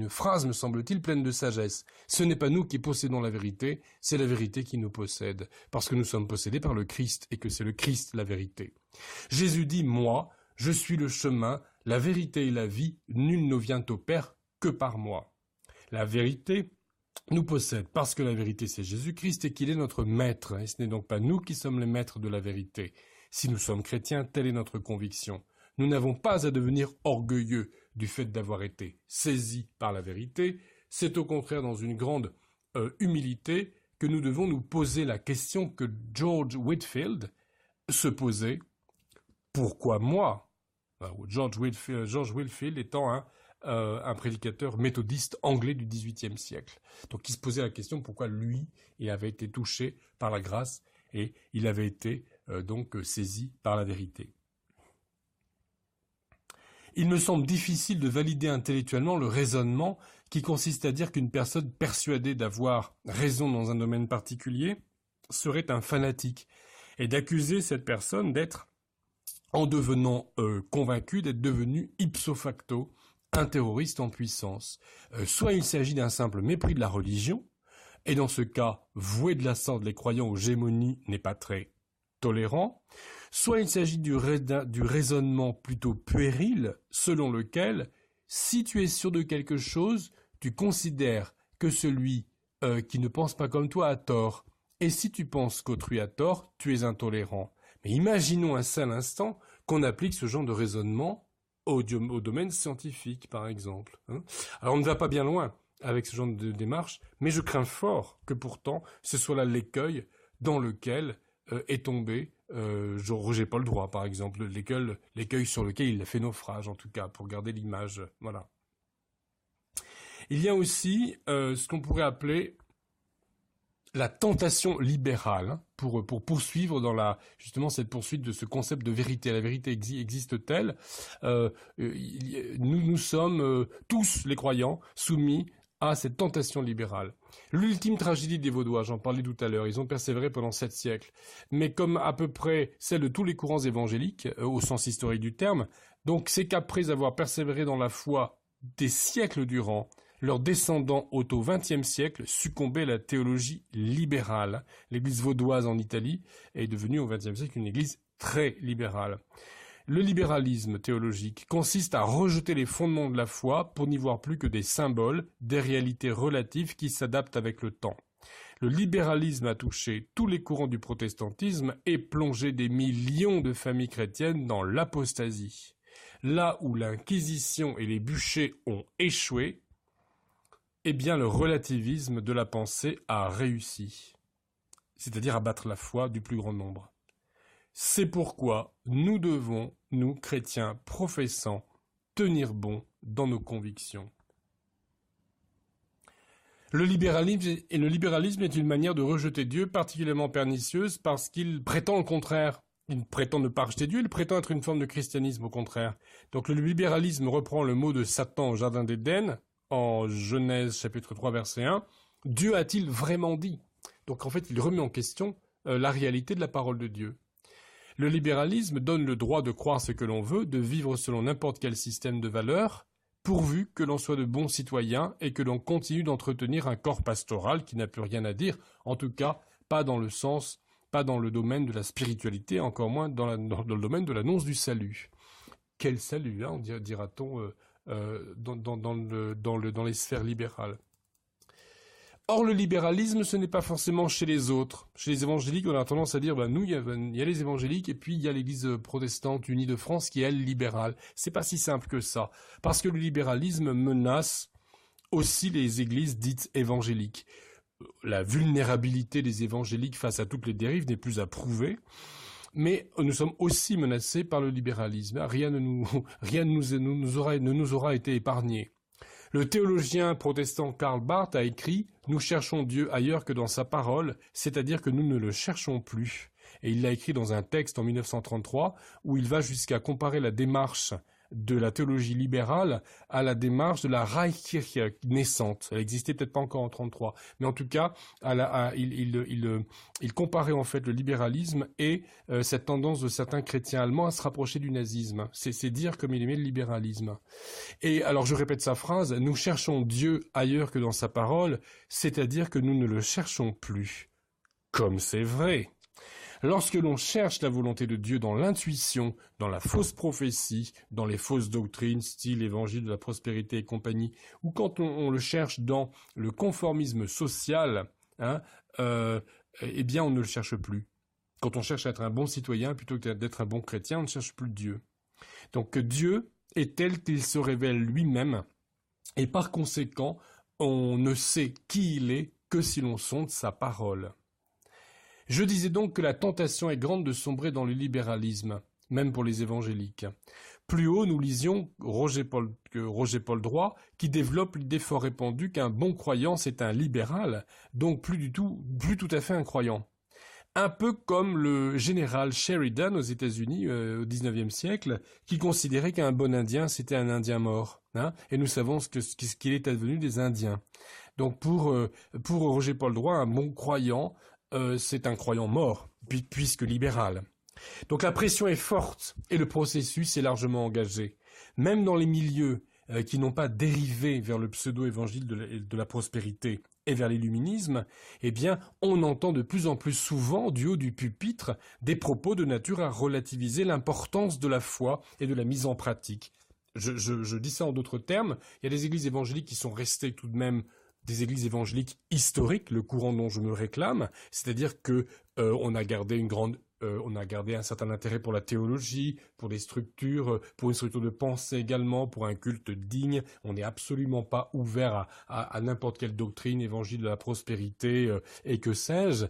phrase, me semble-t-il, pleine de sagesse. Ce n'est pas nous qui possédons la vérité, c'est la vérité qui nous possède, parce que nous sommes possédés par le Christ et que c'est le Christ la vérité. Jésus dit, moi, je suis le chemin, la vérité et la vie, nul ne vient au Père que par moi. La vérité nous possède parce que la vérité c'est Jésus-Christ et qu'il est notre maître, et ce n'est donc pas nous qui sommes les maîtres de la vérité. Si nous sommes chrétiens, telle est notre conviction. Nous n'avons pas à devenir orgueilleux du fait d'avoir été saisis par la vérité. C'est au contraire dans une grande humilité que nous devons nous poser la question que George Whitefield se posait. Pourquoi moi ? George Whitefield étant un prédicateur méthodiste anglais du XVIIIe siècle. Donc il se posait la question pourquoi lui, il avait été touché par la grâce et il avait été donc saisi par la vérité. Il me semble difficile de valider intellectuellement le raisonnement qui consiste à dire qu'une personne persuadée d'avoir raison dans un domaine particulier serait un fanatique, et d'accuser cette personne d'être, en devenant convaincu, d'être devenu ipso facto un terroriste en puissance. Soit il s'agit d'un simple mépris de la religion, et dans ce cas, vouer de la sorte les croyants aux gémonies n'est pas très tolérant, soit il s'agit du raisonnement plutôt puéril, selon lequel, si tu es sûr de quelque chose, tu considères que celui qui ne pense pas comme toi a tort, et si tu penses qu'autrui a tort, tu es intolérant. Mais imaginons un seul instant qu'on applique ce genre de raisonnement au domaine scientifique, par exemple. Alors on ne va pas bien loin avec ce genre de démarche, mais je crains fort que pourtant ce soit là l'écueil dans lequel est tombé Roger Paul Droit, par exemple, l'écueil sur lequel il a fait naufrage, en tout cas, pour garder l'image. Voilà. Il y a aussi ce qu'on pourrait appeler la tentation libérale, pour poursuivre dans justement cette poursuite de ce concept de vérité. La vérité existe-t-elle ? Nous sommes tous, les croyants, soumis à cette tentation libérale. L'ultime tragédie des Vaudois, j'en parlais tout à l'heure, ils ont persévéré pendant 7 siècles, mais comme à peu près celle de tous les courants évangéliques, au sens historique du terme, donc c'est qu'après avoir persévéré dans la foi des siècles durant, leurs descendants au XXe siècle succombaient à la théologie libérale. L'église vaudoise en Italie est devenue au XXe siècle une église très libérale. Le libéralisme théologique consiste à rejeter les fondements de la foi pour n'y voir plus que des symboles, des réalités relatives qui s'adaptent avec le temps. Le libéralisme a touché tous les courants du protestantisme et plongé des millions de familles chrétiennes dans l'apostasie. Là où l'Inquisition et les bûchers ont échoué, eh bien le relativisme de la pensée a réussi, c'est-à-dire à battre la foi du plus grand nombre. C'est pourquoi nous devons, nous chrétiens professants, tenir bon dans nos convictions. Le libéralisme est une manière de rejeter Dieu particulièrement pernicieuse parce qu'il prétend le contraire. Il prétend ne pas rejeter Dieu, il prétend être une forme de christianisme au contraire. Donc le libéralisme reprend le mot de Satan au Jardin d'Éden, en Genèse chapitre 3 verset 1. Dieu a-t-il vraiment dit? Donc en fait il remet en question la réalité de la parole de Dieu. Le libéralisme donne le droit de croire ce que l'on veut, de vivre selon n'importe quel système de valeurs, pourvu que l'on soit de bons citoyens et que l'on continue d'entretenir un corps pastoral qui n'a plus rien à dire, en tout cas pas dans le domaine de la spiritualité, encore moins dans le domaine de l'annonce du salut. Quel salut, hein, dira-t-on dans les sphères libérales. Or, le libéralisme, ce n'est pas forcément chez les autres. Chez les évangéliques, on a tendance à dire, nous, il y a les évangéliques, et puis il y a l'Église protestante unie de France qui est, elle, libérale. C'est pas si simple que ça. Parce que le libéralisme menace aussi les églises dites évangéliques. La vulnérabilité des évangéliques face à toutes les dérives n'est plus à prouver. Mais nous sommes aussi menacés par le libéralisme. Rien ne nous aura été épargné. Le théologien protestant Karl Barth a écrit « Nous cherchons Dieu ailleurs que dans sa parole, c'est-à-dire que nous ne le cherchons plus ». Et il l'a écrit dans un texte en 1933 où il va jusqu'à comparer la démarche de la théologie libérale à la démarche de la Reichskirche naissante. Elle existait peut-être pas encore en 1933, mais en tout cas, il comparait en fait le libéralisme et cette tendance de certains chrétiens allemands à se rapprocher du nazisme. C'est dire comme il aimait le libéralisme. Et alors je répète sa phrase, nous cherchons Dieu ailleurs que dans sa parole, c'est-à-dire que nous ne le cherchons plus. Comme c'est vrai. Lorsque l'on cherche la volonté de Dieu dans l'intuition, dans la fausse prophétie, dans les fausses doctrines, style évangile de la prospérité et compagnie, ou quand on le cherche dans le conformisme social, eh bien on ne le cherche plus. Quand on cherche à être un bon citoyen plutôt que d'être un bon chrétien, on ne cherche plus Dieu. Donc Dieu est tel qu'il se révèle lui-même, et par conséquent, on ne sait qui il est que si l'on sonde sa parole. Je disais donc que la tentation est grande de sombrer dans le libéralisme, même pour les évangéliques. Plus haut, nous lisions Roger Paul Droit, qui développe l'idée fort répandue qu'un bon croyant, c'est un libéral, donc plus tout à fait un croyant. Un peu comme le général Sheridan aux États-Unis au XIXe siècle, qui considérait qu'un bon Indien, c'était un Indien mort. Et nous savons ce qu'il est advenu des Indiens. Donc pour Roger Paul Droit, un bon croyant, c'est un croyant mort, puisque libéral. Donc la pression est forte et le processus est largement engagé. Même dans les milieux qui n'ont pas dérivé vers le pseudo-évangile de la prospérité et vers l'illuminisme, eh bien, on entend de plus en plus souvent, du haut du pupitre, des propos de nature à relativiser l'importance de la foi et de la mise en pratique. Je dis ça en d'autres termes, il y a des églises évangéliques qui sont restées tout de même des églises évangéliques historiques, le courant dont je me réclame, c'est-à-dire que on a gardé un certain intérêt pour la théologie, pour les structures, pour une structure de pensée également, pour un culte digne. On n'est absolument pas ouvert à n'importe quelle doctrine, évangile de la prospérité et que sais-je.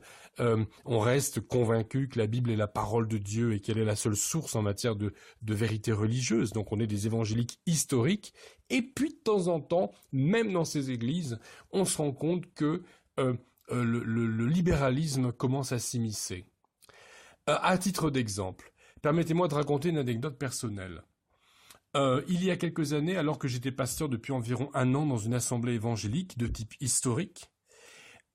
On reste convaincu que la Bible est la parole de Dieu et qu'elle est la seule source en matière de vérité religieuse. Donc on est des évangéliques historiques. Et puis de temps en temps, même dans ces églises, on se rend compte que le libéralisme commence à s'immiscer. À titre d'exemple, permettez-moi de raconter une anecdote personnelle. Il y a quelques années, alors que j'étais pasteur depuis environ 1 an dans une assemblée évangélique de type historique,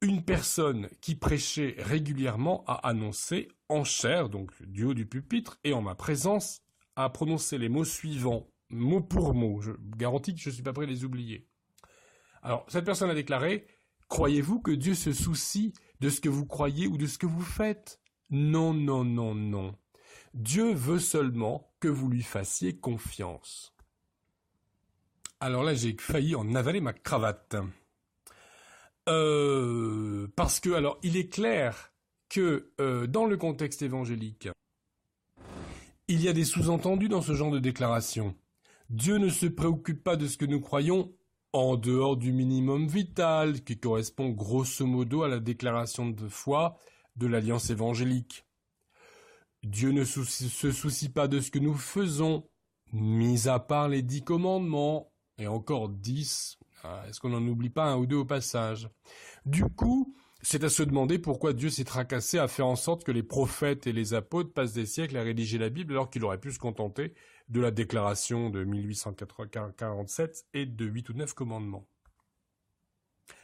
une personne qui prêchait régulièrement a annoncé en chair, donc du haut du pupitre, et en ma présence, a prononcé les mots suivants, mot pour mot. Je garantis que je ne suis pas prêt à les oublier. Alors, cette personne a déclaré « Croyez-vous que Dieu se soucie de ce que vous croyez ou de ce que vous faites ? Non, non, non, non. Dieu veut seulement que vous lui fassiez confiance. » Alors là, j'ai failli en avaler ma cravate. Parce que, alors, il est clair que dans le contexte évangélique, il y a des sous-entendus dans ce genre de déclaration. Dieu ne se préoccupe pas de ce que nous croyons en dehors du minimum vital, qui correspond grosso modo à la déclaration de foi de l'Alliance évangélique. Dieu ne se soucie pas de ce que nous faisons, mis à part les 10 commandements, et encore 10, est-ce qu'on n'en oublie pas un ou deux au passage? Du coup, c'est à se demander pourquoi Dieu s'est tracassé à faire en sorte que les prophètes et les apôtres passent des siècles à rédiger la Bible alors qu'il aurait pu se contenter de la déclaration de 1847 et de 8 ou 9 commandements.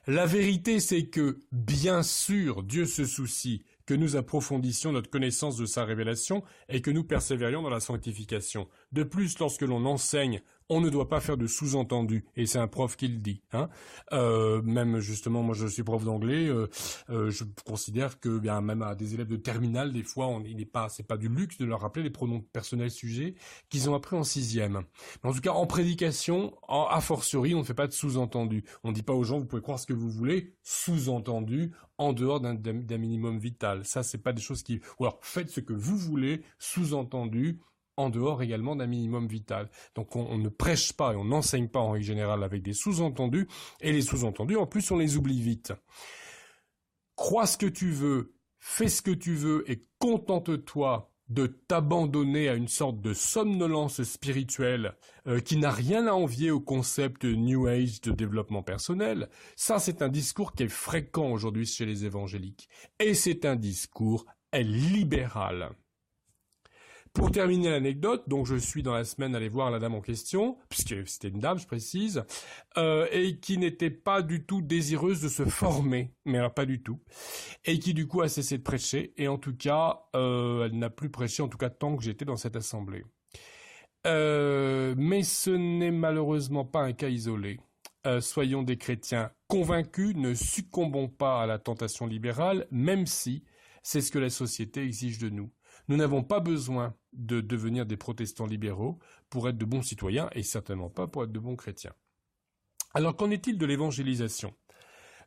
La vérité, c'est que, bien sûr, Dieu se soucie que nous approfondissions notre connaissance de sa révélation et que nous persévérions dans la sanctification. De plus, lorsque l'on enseigne, on ne doit pas faire de sous-entendus, et c'est un prof qui le dit. Même justement, moi je suis prof d'anglais, je considère que bien même à des élèves de terminale, des fois, c'est pas du luxe de leur rappeler les pronoms personnels sujets qu'ils ont appris en 6e. Mais en tout cas, en prédication, a fortiori, on ne fait pas de sous-entendus. On ne dit pas aux gens, vous pouvez croire ce que vous voulez, sous-entendu, en dehors d'un minimum vital. Ça, c'est pas des choses qui... Ou alors, faites ce que vous voulez, sous-entendu, en dehors également d'un minimum vital. Donc on ne prêche pas et on n'enseigne pas en règle générale avec des sous-entendus, et les sous-entendus, en plus, on les oublie vite. Crois ce que tu veux, fais ce que tu veux, et contente-toi de t'abandonner à une sorte de somnolence spirituelle qui n'a rien à envier au concept New Age de développement personnel. Ça, c'est un discours qui est fréquent aujourd'hui chez les évangéliques. Et c'est un discours libéral. Pour terminer l'anecdote, donc je suis dans la semaine allé voir la dame en question, puisque c'était une dame, je précise, et qui n'était pas du tout désireuse de se former, mais alors pas du tout, et qui du coup a cessé de prêcher, et en tout cas, elle n'a plus prêché, en tout cas tant que j'étais dans cette assemblée. Mais ce n'est malheureusement pas un cas isolé. Soyons des chrétiens convaincus, ne succombons pas à la tentation libérale, même si c'est ce que la société exige de nous. Nous n'avons pas besoin de devenir des protestants libéraux pour être de bons citoyens et certainement pas pour être de bons chrétiens. Alors qu'en est-il de l'évangélisation ?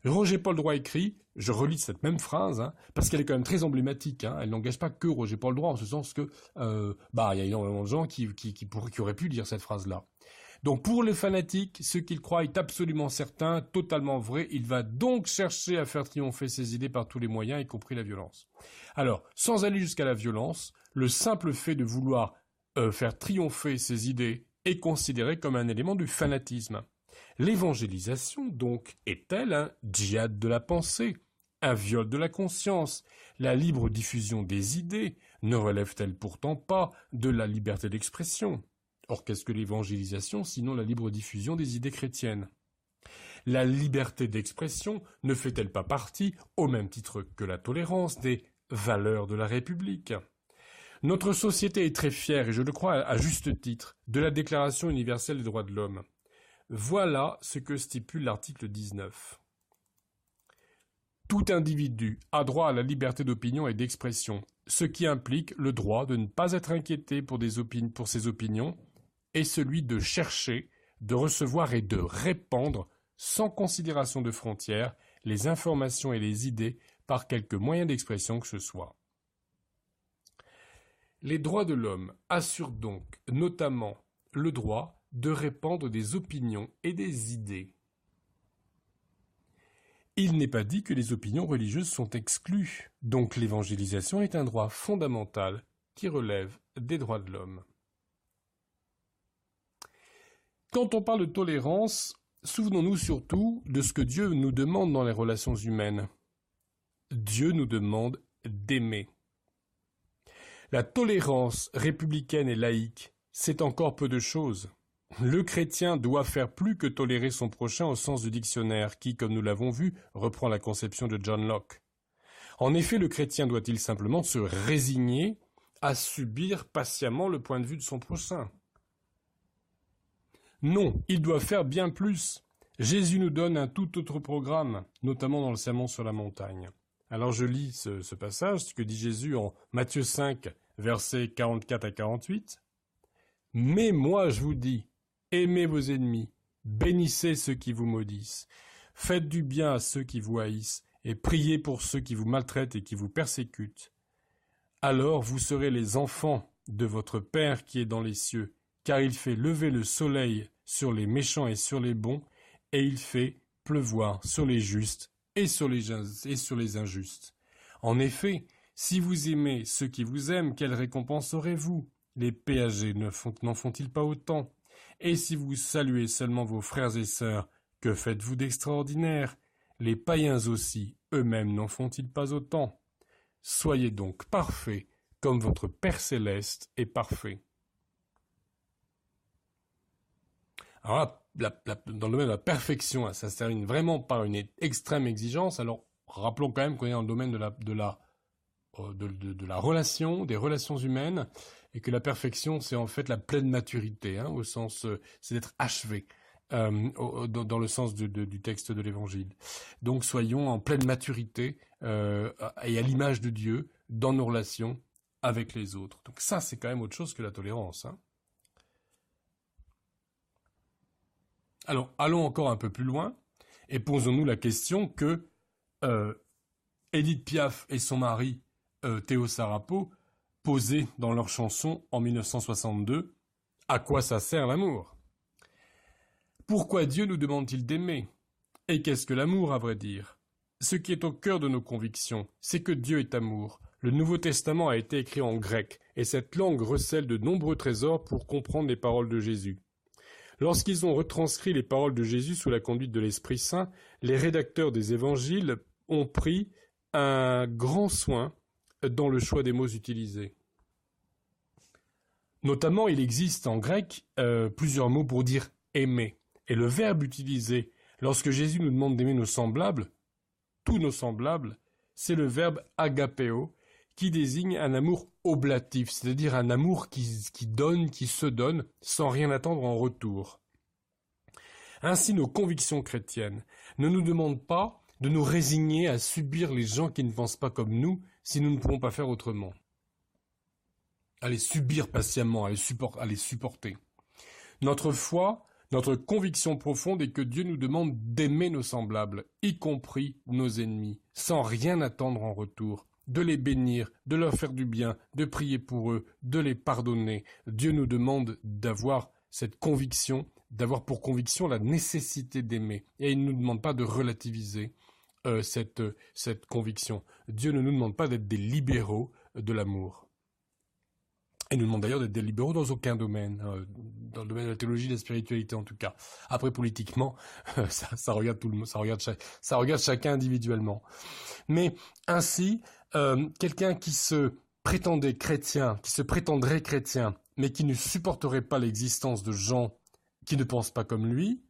Roger Paul Droit écrit, je relis cette même phrase, parce qu'elle est quand même très emblématique, elle n'engage pas que Roger Paul Droit, en ce sens que il y a énormément de gens qui auraient pu lire cette phrase-là. Donc pour les fanatiques, ce qu'ils croient est absolument certain, totalement vrai. Il va donc chercher à faire triompher ses idées par tous les moyens, y compris la violence. Alors, sans aller jusqu'à la violence, le simple fait de vouloir faire triompher ses idées est considéré comme un élément du fanatisme. L'évangélisation, donc, est-elle un djihad de la pensée, un viol de la conscience? La libre diffusion des idées ne relève-t-elle pourtant pas de la liberté d'expression? Or, qu'est-ce que l'évangélisation, sinon la libre diffusion des idées chrétiennes? La liberté d'expression ne fait-elle pas partie, au même titre que la tolérance, des valeurs de la République? Notre société est très fière, et je le crois à juste titre, de la Déclaration universelle des droits de l'homme. Voilà ce que stipule l'article 19. Tout individu a droit à la liberté d'opinion et d'expression, ce qui implique le droit de ne pas être inquiété pour ses opinions, et celui de chercher, de recevoir et de répandre, sans considération de frontières, les informations et les idées par quelque moyen d'expression que ce soit. Les droits de l'homme assurent donc notamment le droit de répandre des opinions et des idées. Il n'est pas dit que les opinions religieuses sont exclues, donc l'évangélisation est un droit fondamental qui relève des droits de l'homme. Quand on parle de tolérance, souvenons-nous surtout de ce que Dieu nous demande dans les relations humaines. Dieu nous demande d'aimer. La tolérance républicaine et laïque, c'est encore peu de choses. Le chrétien doit faire plus que tolérer son prochain au sens du dictionnaire qui, comme nous l'avons vu, reprend la conception de John Locke. En effet, le chrétien doit-il simplement se résigner à subir patiemment le point de vue de son prochain? Non, il doit faire bien plus. Jésus nous donne un tout autre programme, notamment dans le Sermon sur la montagne. Alors je lis ce passage, ce que dit Jésus en Matthieu 5, versets 44 à 48. « Mais moi je vous dis, aimez vos ennemis, bénissez ceux qui vous maudissent, faites du bien à ceux qui vous haïssent, et priez pour ceux qui vous maltraitent et qui vous persécutent. Alors vous serez les enfants de votre Père qui est dans les cieux, car il fait lever le soleil sur les méchants et sur les bons, et il fait pleuvoir sur les justes et sur les injustes. En effet, si vous aimez ceux qui vous aiment, quelle récompense aurez-vous? les péagers n'en font-ils pas autant? Et si vous saluez seulement vos frères et sœurs, que faites-vous d'extraordinaire? Les païens aussi, eux-mêmes n'en font-ils pas autant? Soyez donc parfaits, comme votre Père céleste est parfait. Alors là, dans le domaine de la perfection, ça se termine vraiment par une extrême exigence. Alors, rappelons quand même qu'on est dans le domaine de la relation, des relations humaines, et que la perfection, c'est en fait la pleine maturité, au sens, c'est d'être achevé, dans le sens du texte de l'Évangile. Donc, soyons en pleine maturité et à l'image de Dieu dans nos relations avec les autres. Donc ça, c'est quand même autre chose que la tolérance. Alors, allons encore un peu plus loin et posons-nous la question que Édith Piaf et son mari Théo Sarapo posaient dans leur chanson en 1962 « À quoi ça sert l'amour ?» Pourquoi Dieu nous demande-t-il d'aimer? Et qu'est-ce que l'amour, à vrai dire? Ce qui est au cœur de nos convictions, c'est que Dieu est amour. Le Nouveau Testament a été écrit en grec, et cette langue recèle de nombreux trésors pour comprendre les paroles de Jésus. Lorsqu'ils ont retranscrit les paroles de Jésus sous la conduite de l'Esprit Saint, les rédacteurs des évangiles ont pris un grand soin dans le choix des mots utilisés. Notamment, il existe en grec plusieurs mots pour dire « aimer ». Et le verbe utilisé lorsque Jésus nous demande d'aimer nos semblables, tous nos semblables, c'est le verbe « agapéo », qui désigne un amour oblatif, c'est-à-dire un amour qui donne, qui se donne, sans rien attendre en retour. Ainsi, nos convictions chrétiennes ne nous demandent pas de nous résigner à subir les gens qui ne pensent pas comme nous si nous ne pouvons pas faire autrement. À les subir patiemment, à les supporter. Notre foi, notre conviction profonde est que Dieu nous demande d'aimer nos semblables, y compris nos ennemis, sans rien attendre en retour, de les bénir, de leur faire du bien, de prier pour eux, de les pardonner. Dieu nous demande d'avoir cette conviction, d'avoir pour conviction la nécessité d'aimer. Et il ne nous demande pas de relativiser cette conviction. Dieu ne nous demande pas d'être des libéraux de l'amour. Il nous demande d'ailleurs d'être des libéraux dans aucun domaine, dans le domaine de la théologie, de la spiritualité en tout cas. Après, politiquement, ça regarde tout le monde, ça regarde chacun individuellement. Mais ainsi, quelqu'un qui se prétendrait chrétien, mais qui ne supporterait pas l'existence de gens qui ne pensent pas comme lui,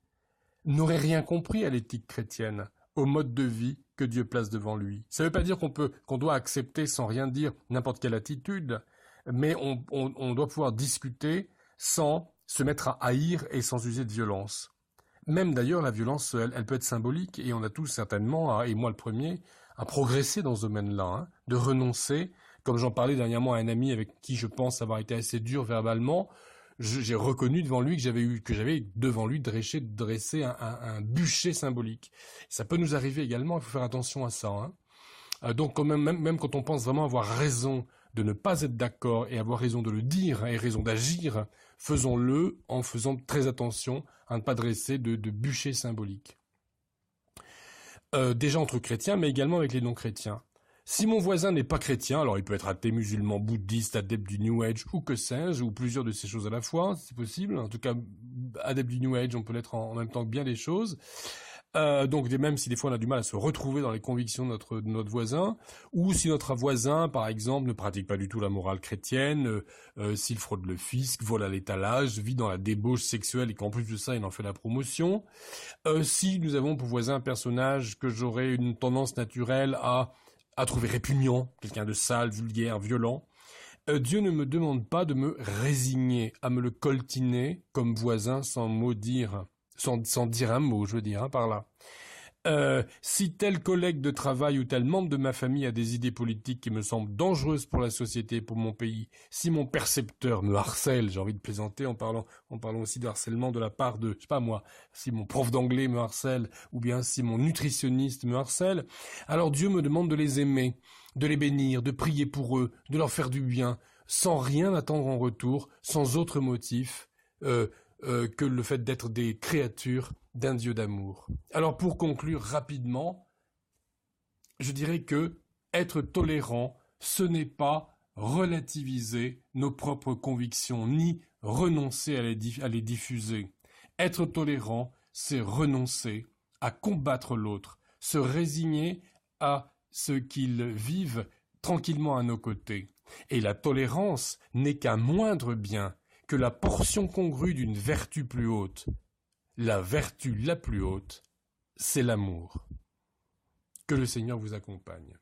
n'aurait rien compris à l'éthique chrétienne, au mode de vie que Dieu place devant lui. Ça ne veut pas dire qu'on doit accepter sans rien dire n'importe quelle attitude, mais on doit pouvoir discuter sans se mettre à haïr et sans user de violence. Même d'ailleurs, la violence, elle peut être symbolique, et on a tous certainement, et moi le premier, à progresser dans ce domaine-là, de renoncer. Comme j'en parlais dernièrement à un ami avec qui je pense avoir été assez dur verbalement, j'ai reconnu devant lui que j'avais devant lui dressé un bûcher symbolique. Ça peut nous arriver également, il faut faire attention à ça. Donc même quand on pense vraiment avoir raison de ne pas être d'accord et avoir raison de le dire et raison d'agir, faisons-le en faisant très attention à ne pas dresser de bûcher symbolique. Déjà entre chrétiens, mais également avec les non-chrétiens. Si mon voisin n'est pas chrétien, alors il peut être athée, musulman, bouddhiste, adepte du New Age ou que sais-je, ou plusieurs de ces choses à la fois, c'est possible. En tout cas, adepte du New Age, on peut l'être en même temps que bien des choses. Donc même si des fois on a du mal à se retrouver dans les convictions de notre voisin, ou si notre voisin, par exemple, ne pratique pas du tout la morale chrétienne, s'il fraude le fisc, vole à l'étalage, vit dans la débauche sexuelle et qu'en plus de ça il en fait la promotion, si nous avons pour voisin un personnage que j'aurais une tendance naturelle à trouver répugnant, quelqu'un de sale, vulgaire, violent, Dieu ne me demande pas de me résigner à me le coltiner comme voisin sans dire un mot, je veux dire, par là. Si tel collègue de travail ou tel membre de ma famille a des idées politiques qui me semblent dangereuses pour la société, pour mon pays, si mon percepteur me harcèle, j'ai envie de plaisanter en parlant aussi de harcèlement de la part de, je sais pas moi, si mon prof d'anglais me harcèle, ou bien si mon nutritionniste me harcèle, alors Dieu me demande de les aimer, de les bénir, de prier pour eux, de leur faire du bien, sans rien attendre en retour, sans autre motif, que le fait d'être des créatures d'un Dieu d'amour. Alors pour conclure rapidement, je dirais que être tolérant, ce n'est pas relativiser nos propres convictions, ni renoncer à les diffuser. Être tolérant, c'est renoncer à combattre l'autre, se résigner à ce qu'il vive tranquillement à nos côtés. Et la tolérance n'est qu'un moindre bien, que la portion congrue d'une vertu plus haute. La vertu la plus haute, c'est l'amour. Que le Seigneur vous accompagne.